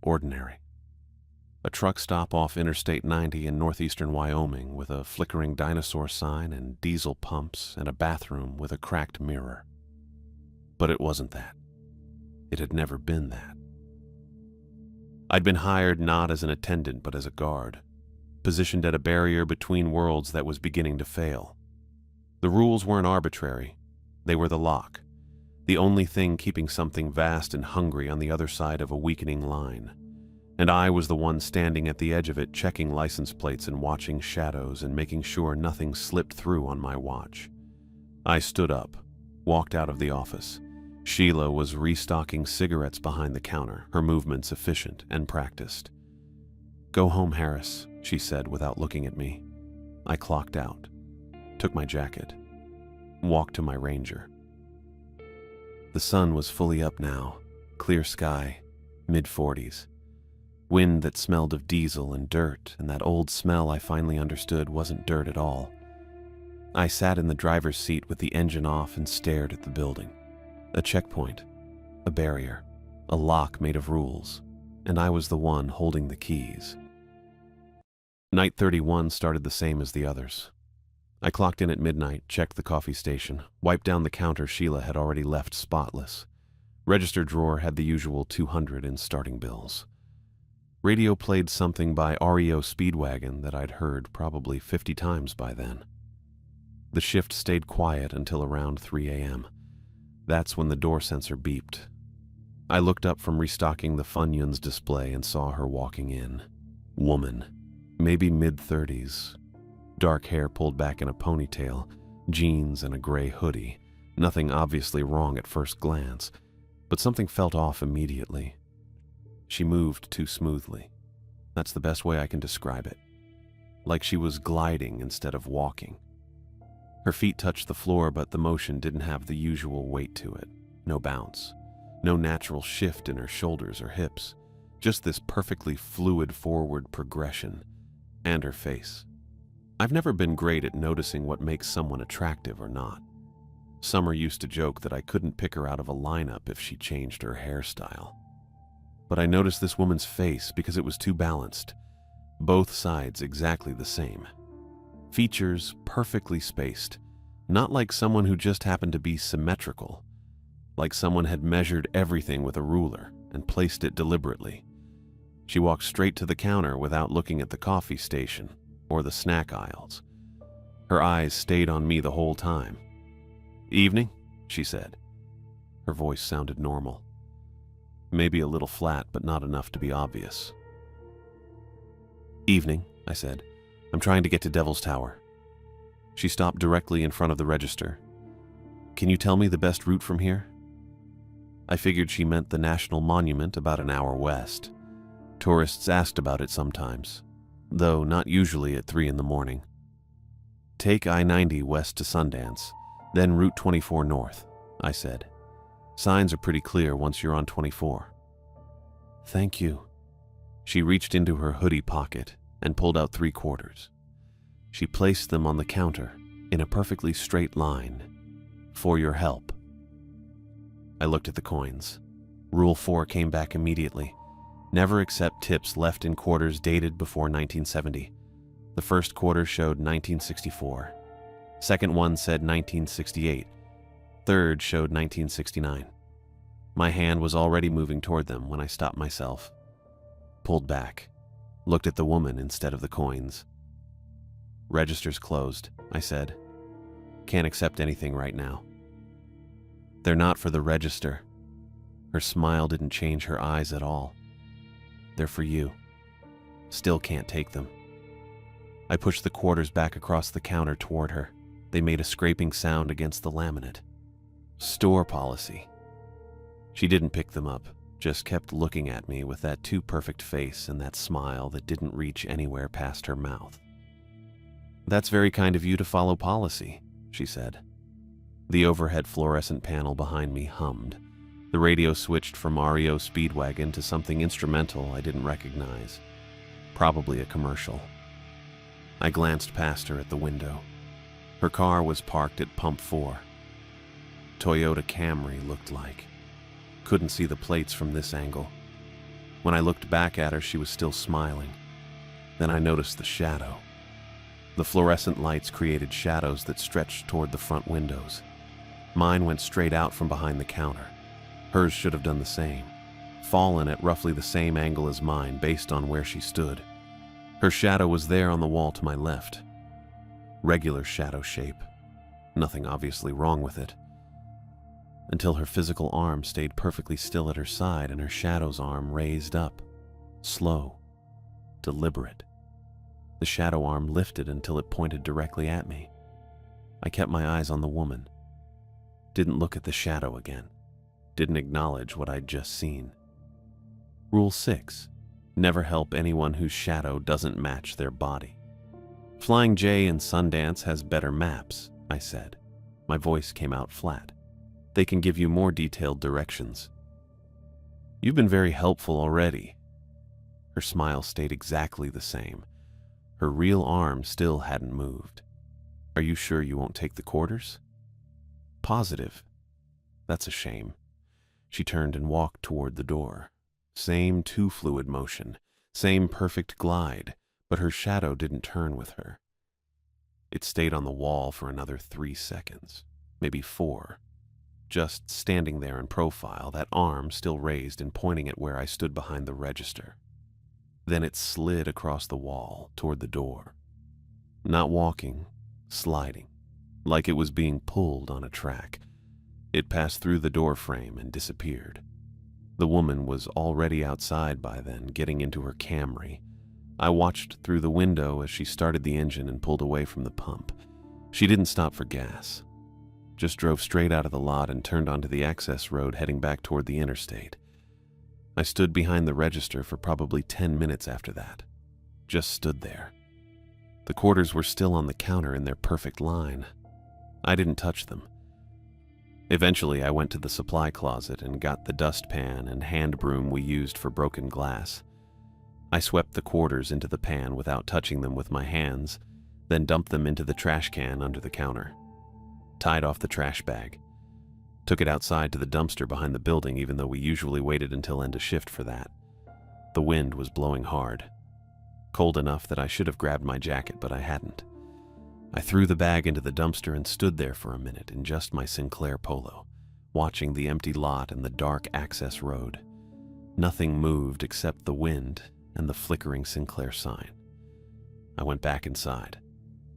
ordinary. A truck stop off Interstate 90 in northeastern Wyoming with a flickering dinosaur sign and diesel pumps and a bathroom with a cracked mirror. But it wasn't that. It had never been that. I'd been hired not as an attendant but as a guard, positioned at a barrier between worlds that was beginning to fail. The rules weren't arbitrary. They were the lock, the only thing keeping something vast and hungry on the other side of a weakening line. And I was the one standing at the edge of it, checking license plates and watching shadows and making sure nothing slipped through on my watch. I stood up, walked out of the office. Sheila was restocking cigarettes behind the counter, her movements efficient and practiced. "Go home, Harris," she said without looking at me. I clocked out, took my jacket, walked to my Ranger. The sun was fully up now, clear sky, mid-40s. Wind that smelled of diesel and dirt, and that old smell I finally understood wasn't dirt at all. I sat in the driver's seat with the engine off and stared at the building. A checkpoint, a barrier, a lock made of rules, and I was the one holding the keys. Night 31 started the same as the others. I clocked in at midnight, checked the coffee station, wiped down the counter Sheila had already left spotless. Register drawer had the usual 200 in starting bills. Radio played something by REO Speedwagon that I'd heard probably 50 times by then. The shift stayed quiet until around 3 a.m. That's when the door sensor beeped. I looked up from restocking the Funyuns display and saw her walking in. Woman, maybe mid-30s. Dark hair pulled back in a ponytail, jeans and a gray hoodie. Nothing obviously wrong at first glance, but something felt off immediately. She moved too smoothly. That's the best way I can describe it. Like she was gliding instead of walking. Her feet touched the floor, but the motion didn't have the usual weight to it. No bounce. No natural shift in her shoulders or hips. Just this perfectly fluid forward progression. And her face. I've never been great at noticing what makes someone attractive or not. Summer used to joke that I couldn't pick her out of a lineup if she changed her hairstyle. But I noticed this woman's face because it was too balanced. Both sides exactly the same. Features perfectly spaced. Not like someone who just happened to be symmetrical. Like someone had measured everything with a ruler and placed it deliberately. She walked straight to the counter without looking at the coffee station or the snack aisles. Her eyes stayed on me the whole time. "Evening," she said. Her voice sounded normal. Maybe a little flat, but not enough to be obvious. "Evening," I said. "I'm trying to get to Devil's Tower." She stopped directly in front of the register. "Can you tell me the best route from here?" I figured she meant the National Monument about an hour west. Tourists asked about it sometimes, though not usually at 3 in the morning. "Take I-90 west to Sundance, then Route 24 north," I said. Signs are pretty clear once you're on 24. Thank you. She reached into her hoodie pocket and pulled out 3 quarters. She placed them on the counter in a perfectly straight line. For your help. I looked at the coins. Rule 4 came back immediately. Never accept tips left in quarters dated before 1970. The first quarter showed 1964. Second one said 1968. Third showed 1969. My hand was already moving toward them when I stopped myself. Pulled back. Looked at the woman instead of the coins. Register's closed, I said. Can't accept anything right now. They're not for the register. Her smile didn't change her eyes at all. They're for you. Still can't take them. I pushed the quarters back across the counter toward her. They made a scraping sound against the laminate. Store policy. She didn't pick them up, just kept looking at me with that too perfect face and that smile that didn't reach anywhere past her mouth. That's very kind of you to follow policy, she said. The overhead fluorescent panel behind me hummed. The radio switched from REO Speedwagon to something instrumental I didn't recognize. Probably a commercial. I glanced past her at the window. Her car was parked at Pump 4. Toyota Camry looked like. Couldn't see the plates from this angle. When I looked back at her, she was still smiling. Then I noticed the shadow. The fluorescent lights created shadows that stretched toward the front windows. Mine went straight out from behind the counter. Hers should have done the same, fallen at roughly the same angle as mine based on where she stood. Her shadow was there on the wall to my left. Regular shadow shape. Nothing obviously wrong with it. Until her physical arm stayed perfectly still at her side and her shadow's arm raised up. Slow. Deliberate. The shadow arm lifted until it pointed directly at me. I kept my eyes on the woman. Didn't look at the shadow again. Didn't acknowledge what I'd just seen. Rule 6. Never help anyone whose shadow doesn't match their body. Flying J in Sundance has better maps, I said. My voice came out flat. They can give you more detailed directions. You've been very helpful already. Her smile stayed exactly the same. Her real arm still hadn't moved. Are you sure you won't take the quarters? Positive. That's a shame. She turned and walked toward the door. Same two-fluid motion, same perfect glide, but her shadow didn't turn with her. It stayed on the wall for another 3 seconds, maybe 4. Just standing there in profile, that arm still raised and pointing at where I stood behind the register. Then it slid across the wall toward the door. Not walking, sliding, like it was being pulled on a track. It passed through the door frame and disappeared. The woman was already outside by then, getting into her Camry. I watched through the window as she started the engine and pulled away from the pump. She didn't stop for gas. Just drove straight out of the lot and turned onto the access road heading back toward the interstate. I stood behind the register for probably 10 minutes after that. Just stood there. The quarters were still on the counter in their perfect line. I didn't touch them. Eventually, I went to the supply closet and got the dustpan and hand broom we used for broken glass. I swept the quarters into the pan without touching them with my hands, then dumped them into the trash can under the counter. Tied off the trash bag. Took it outside to the dumpster behind the building, even though we usually waited until end of shift for that. The wind was blowing hard. Cold enough that I should have grabbed my jacket, but I hadn't. I threw the bag into the dumpster and stood there for a minute in just my Sinclair polo, watching the empty lot and the dark access road. Nothing moved except the wind and the flickering Sinclair sign. I went back inside,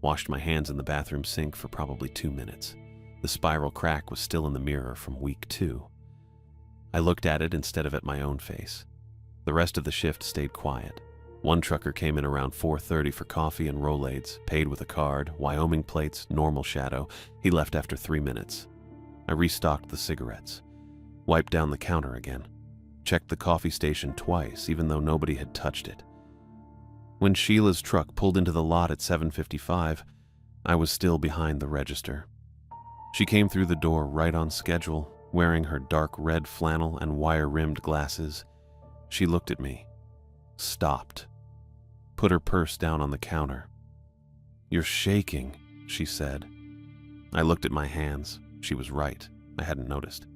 washed my hands in the bathroom sink for probably 2 minutes. The spiral crack was still in the mirror from week 2. I looked at it instead of at my own face. The rest of the shift stayed quiet. One trucker came in around 4:30 for coffee and Rolaids, paid with a card, Wyoming plates, normal shadow. He left after 3 minutes. I restocked the cigarettes, wiped down the counter again, checked the coffee station twice, even though nobody had touched it. When Sheila's truck pulled into the lot at 7:55, I was still behind the register. She came through the door right on schedule, wearing her dark red flannel and wire-rimmed glasses. She looked at me, stopped, put her purse down on the counter. "You're shaking," she said. I looked at my hands. She was right. I hadn't noticed.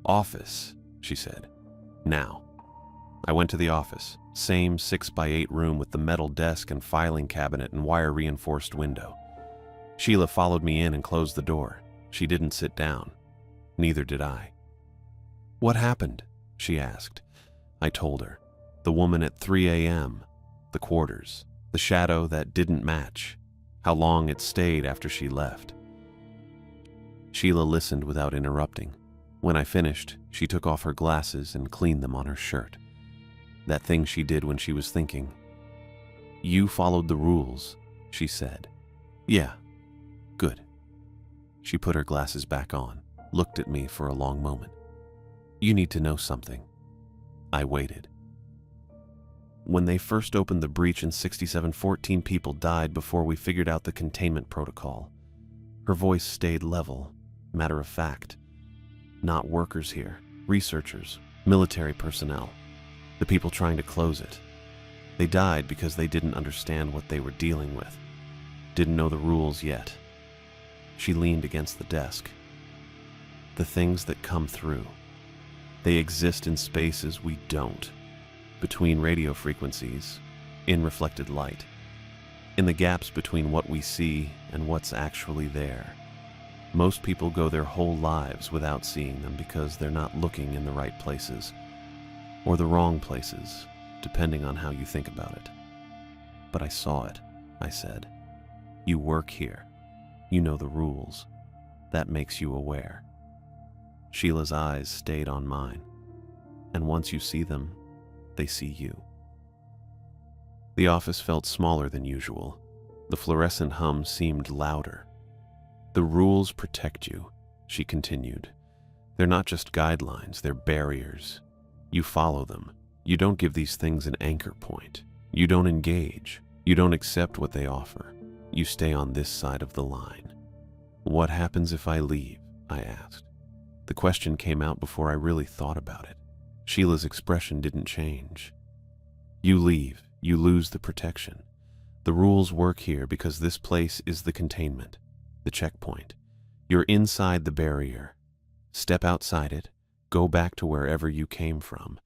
"Office," she said. "Now." I went to the office, same 6x8 room with the metal desk and filing cabinet and wire-reinforced window. Sheila followed me in and closed the door. She didn't sit down. Neither did I. "What happened?" she asked. I told her. The woman at 3 a.m., the quarters, the shadow that didn't match, how long it stayed after she left. Sheila listened without interrupting. When I finished, she took off her glasses and cleaned them on her shirt. That thing she did when she was thinking. "You followed the rules," she said. "Yeah, good." She put her glasses back on, looked at me for a long moment. "You need to know something." I waited. "When they first opened the breach in 67, 14 people died before we figured out the containment protocol." Her voice stayed level, matter of fact. "Not workers here, researchers, military personnel, the people trying to close it. They died because they didn't understand what they were dealing with, didn't know the rules yet." She leaned against the desk. "The things that come through, they exist in spaces we don't, between radio frequencies, in reflected light, in the gaps between what we see and what's actually there. Most people go their whole lives without seeing them because they're not looking in the right places, or the wrong places, depending on how you think about it. But I saw it," I said. "You work here. You know the rules. That makes you aware." Sheila's eyes stayed on mine. "And once you see them, they see you." The office felt smaller than usual. The fluorescent hum seemed louder. "The rules protect you," she continued. "They're not just guidelines, they're barriers. You follow them. You don't give these things an anchor point. You don't engage. You don't accept what they offer. You stay on this side of the line." "What happens if I leave?" I asked. The question came out before I really thought about it. Sheila's expression didn't change. "You leave, you lose the protection. The rules work here because this place is the containment, the checkpoint. You're inside the barrier. Step outside it, go back to wherever you came from,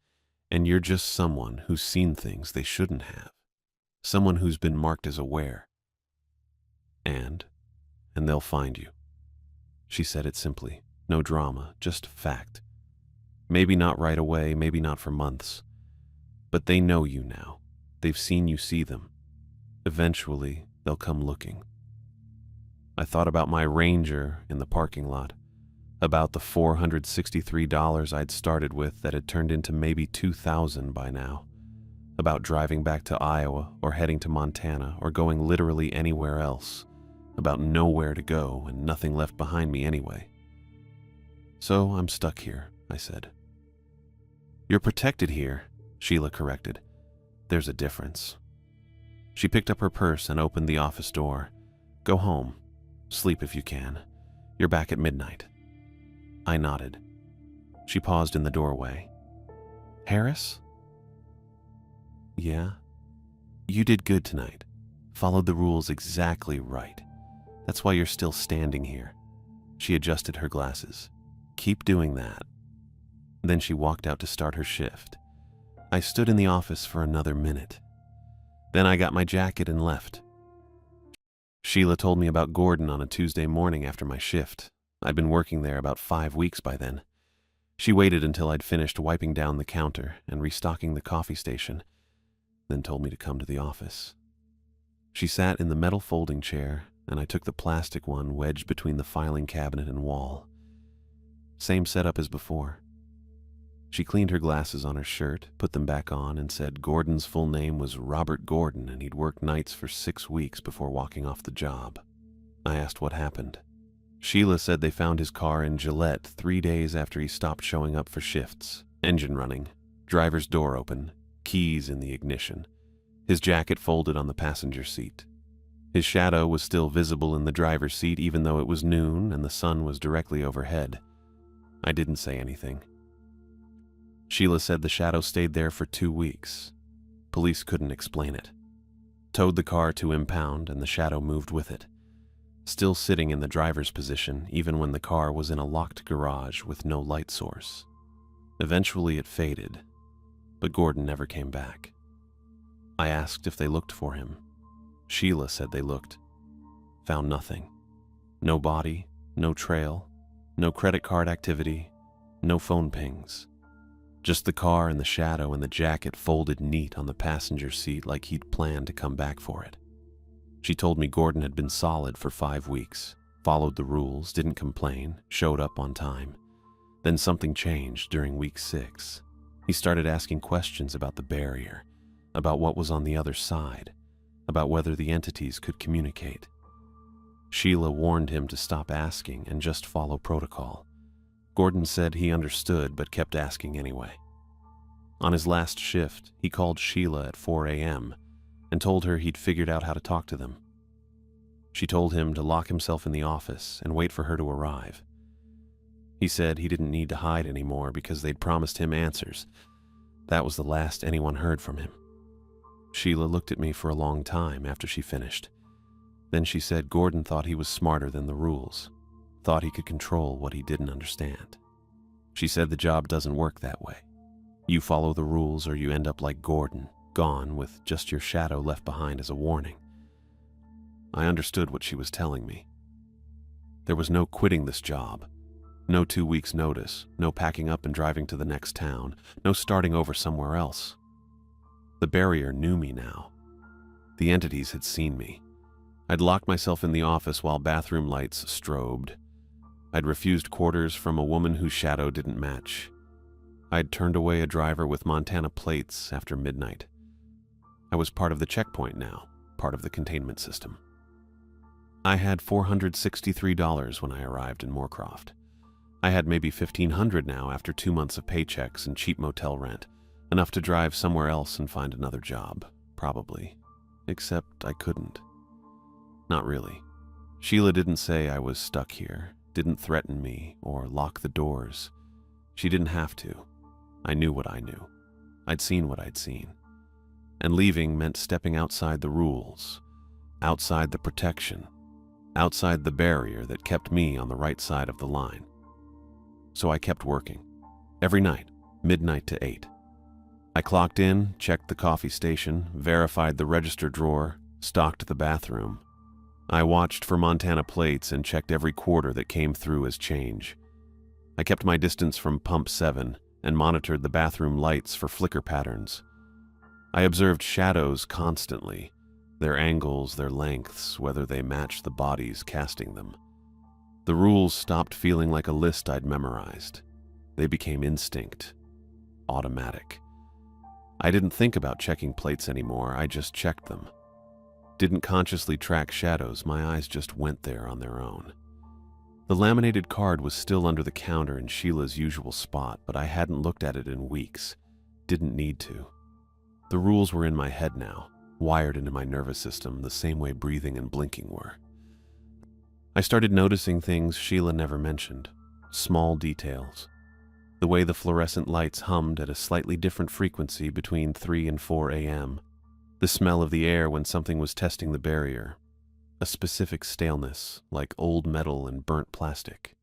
and you're just someone who's seen things they shouldn't have. Someone who's been marked as aware. And they'll find you." She said it simply. No drama, just fact. Maybe not right away, maybe not for months. But they know you now. They've seen you see them. Eventually, they'll come looking. I thought about my Ranger in the parking lot, about the $463 I'd started with that had turned into maybe $2,000 by now, about driving back to Iowa or heading to Montana or going literally anywhere else, about nowhere to go and nothing left behind me anyway. "So I'm stuck here," I said. "You're protected here," Sheila corrected. "There's a difference." She picked up her purse and opened the office door. "Go home. Sleep if you can. You're back at midnight." I nodded. She paused in the doorway. "Harris?" "Yeah?" "You did good tonight. Followed the rules exactly right. That's why you're still standing here." She adjusted her glasses. "Keep doing that." Then she walked out to start her shift. I stood in the office for another minute. Then I got my jacket and left. Sheila told me about Gordon on a Tuesday morning after my shift. I'd been working there about 5 weeks by then. She waited until I'd finished wiping down the counter and restocking the coffee station, then told me to come to the office. She sat in the metal folding chair, and I took the plastic one wedged between the filing cabinet and wall. Same setup as before. She cleaned her glasses on her shirt, put them back on, and said Gordon's full name was Robert Gordon and he'd worked nights for 6 weeks before walking off the job. I asked what happened. Sheila said they found his car in Gillette 3 days after he stopped showing up for shifts. Engine running, driver's door open, keys in the ignition, his jacket folded on the passenger seat. His shadow was still visible in the driver's seat even though it was noon and the sun was directly overhead. I didn't say anything. Sheila said the shadow stayed there for 2 weeks. Police couldn't explain it. Towed the car to impound and the shadow moved with it, still sitting in the driver's position even when the car was in a locked garage with no light source. Eventually it faded, but Gordon never came back. I asked if they looked for him. Sheila said they looked. Found nothing. No body, no trail, no credit card activity, no phone pings. Just the car and the shadow and the jacket folded neat on the passenger seat like he'd planned to come back for it. She told me Gordon had been solid for 5 weeks, followed the rules, didn't complain, showed up on time. Then something changed during week 6. He started asking questions about the barrier, about what was on the other side, about whether the entities could communicate. Sheila warned him to stop asking and just follow protocol. Gordon said he understood but kept asking anyway. On his last shift, he called Sheila at 4 a.m. and told her he'd figured out how to talk to them. She told him to lock himself in the office and wait for her to arrive. He said he didn't need to hide anymore because they'd promised him answers. That was the last anyone heard from him. Sheila looked at me for a long time after she finished. Then she said Gordon thought he was smarter than the rules, thought he could control what he didn't understand. She said the job doesn't work that way. You follow the rules or you end up like Gordon, gone with just your shadow left behind as a warning. I understood what she was telling me. There was no quitting this job, no 2 weeks' notice, no packing up and driving to the next town, no starting over somewhere else. The barrier knew me now. The entities had seen me. I'd locked myself in the office while bathroom lights strobed. I'd refused quarters from a woman whose shadow didn't match. I'd turned away a driver with Montana plates after midnight. I was part of the checkpoint now, part of the containment system. I had $463 when I arrived in Moorcroft. I had maybe $1,500 now after 2 months of paychecks and cheap motel rent, enough to drive somewhere else and find another job, probably. Except I couldn't. Not really. Sheila didn't say I was stuck here, didn't threaten me, or lock the doors. She didn't have to. I knew what I knew. I'd seen what I'd seen. And leaving meant stepping outside the rules, outside the protection, outside the barrier that kept me on the right side of the line. So I kept working. Every night, midnight to 8. I clocked in, checked the coffee station, verified the register drawer, stocked the bathroom. I watched for Montana plates and checked every quarter that came through as change. I kept my distance from pump 7 and monitored the bathroom lights for flicker patterns. I observed shadows constantly, their angles, their lengths, whether they matched the bodies casting them. The rules stopped feeling like a list I'd memorized. They became instinct, automatic. I didn't think about checking plates anymore, I just checked them. Didn't consciously track shadows, my eyes just went there on their own. The laminated card was still under the counter in Sheila's usual spot, but I hadn't looked at it in weeks. Didn't need to. The rules were in my head now, wired into my nervous system the same way breathing and blinking were. I started noticing things Sheila never mentioned, small details. The way the fluorescent lights hummed at a slightly different frequency between 3 and 4 a.m., the smell of the air when something was testing the barrier, a specific staleness, like old metal and burnt plastic,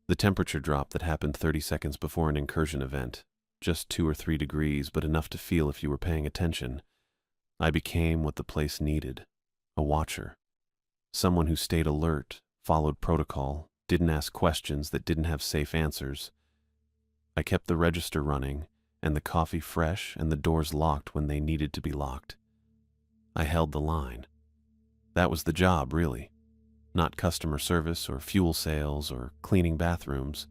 the temperature drop that happened 30 seconds before an incursion event, just 2 or 3 degrees, but enough to feel if you were paying attention. I became what the place needed, a watcher, someone who stayed alert, followed protocol, didn't ask questions that didn't have safe answers. I kept the register running, and the coffee fresh and the doors locked when they needed to be locked. I held the line. That was the job, really. Not customer service or fuel sales or cleaning bathrooms.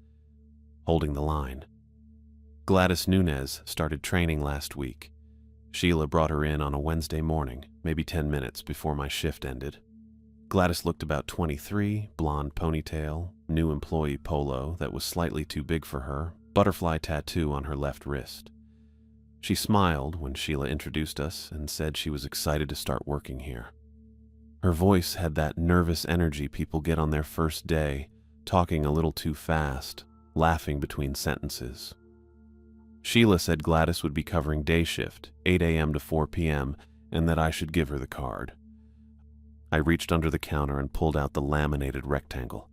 Holding the line. Gladys Nunez started training last week. Sheila brought her in on a Wednesday morning, maybe 10 minutes before my shift ended. Gladys looked about 23, blonde ponytail, new employee polo that was slightly too big for her, butterfly tattoo on her left wrist. She smiled when Sheila introduced us and said she was excited to start working here. Her voice had that nervous energy people get on their first day, talking a little too fast, laughing between sentences. Sheila said Gladys would be covering day shift, 8 a.m. to 4 p.m., and that I should give her the card. I reached under the counter and pulled out the laminated rectangle.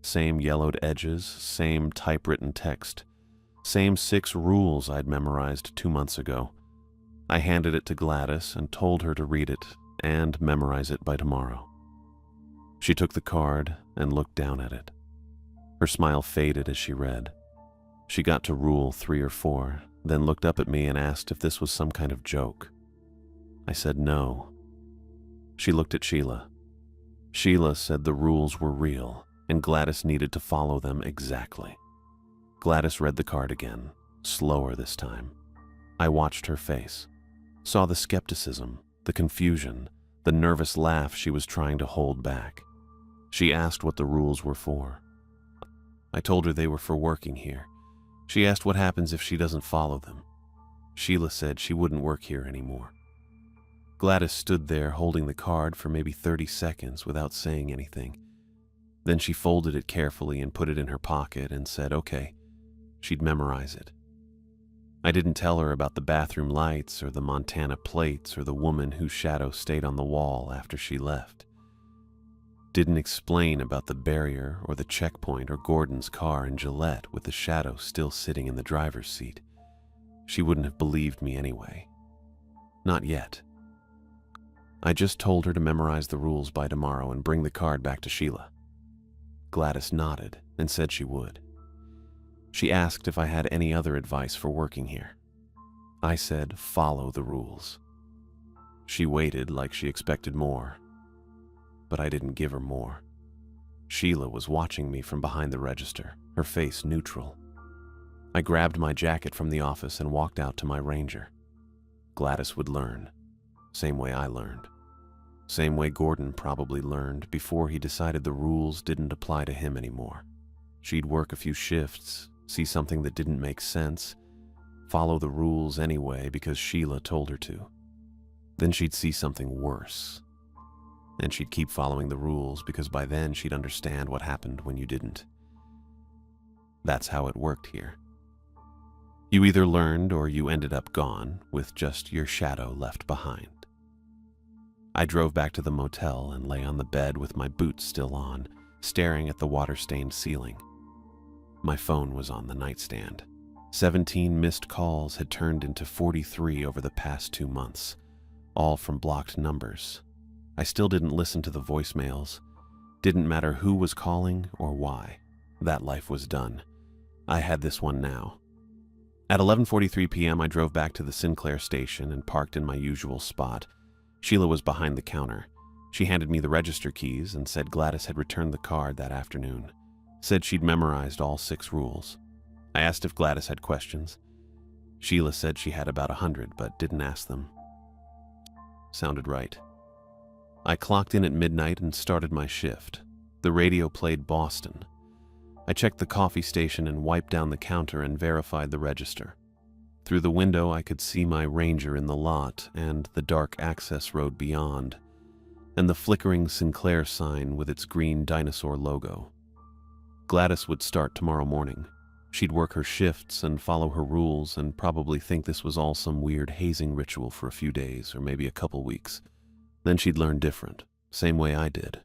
Same yellowed edges, same typewritten text, same 6 rules I'd memorized 2 months ago. I handed it to Gladys and told her to read it and memorize it by tomorrow. She took the card and looked down at it. Her smile faded as she read. She got to rule 3 or 4, then looked up at me and asked if this was some kind of joke. I said no. She looked at Sheila. Sheila said the rules were real, and Gladys needed to follow them exactly. Gladys read the card again, slower this time. I watched her face, saw the skepticism, the confusion, the nervous laugh she was trying to hold back. She asked what the rules were for. I told her they were for working here. She asked what happens if she doesn't follow them. Sheila said she wouldn't work here anymore. Gladys stood there holding the card for maybe 30 seconds without saying anything. Then she folded it carefully and put it in her pocket and said, okay, she'd memorize it. I didn't tell her about the bathroom lights or the Montana plates or the woman whose shadow stayed on the wall after she left. Didn't explain about the barrier or the checkpoint or Gordon's car in Gillette with the shadow still sitting in the driver's seat. She wouldn't have believed me anyway. Not yet. I just told her to memorize the rules by tomorrow and bring the card back to Sheila. Gladys nodded and said she would. She asked if I had any other advice for working here. I said, follow the rules. She waited like she expected more, but I didn't give her more. Sheila was watching me from behind the register, her face neutral. I grabbed my jacket from the office and walked out to my Ranger. Gladys would learn, same way I learned. Same way Gordon probably learned before he decided the rules didn't apply to him anymore. She'd work a few shifts, see something that didn't make sense, follow the rules anyway because Sheila told her to. Then she'd see something worse. And she'd keep following the rules because by then she'd understand what happened when you didn't. That's how it worked here. You either learned or you ended up gone with just your shadow left behind. I drove back to the motel and lay on the bed with my boots still on, staring at the water-stained ceiling. My phone was on the nightstand. 17 missed calls had turned into 43 over the past 2 months, all from blocked numbers. I still didn't listen to the voicemails. Didn't matter who was calling or why. That life was done. I had this one now. At 11:43 p.m., I drove back to the Sinclair station and parked in my usual spot. Sheila was behind the counter. She handed me the register keys and said Gladys had returned the card that afternoon. Said she'd memorized all 6 rules. I asked if Gladys had questions. Sheila said she had about 100, but didn't ask them. Sounded right. I clocked in at midnight and started my shift. The radio played Boston. I checked the coffee station and wiped down the counter and verified the register. Through the window, I could see my Ranger in the lot and the dark access road beyond, and the flickering Sinclair sign with its green dinosaur logo. Gladys would start tomorrow morning. She'd work her shifts and follow her rules and probably think this was all some weird hazing ritual for a few days or maybe a couple weeks. Then she'd learn different, same way I did.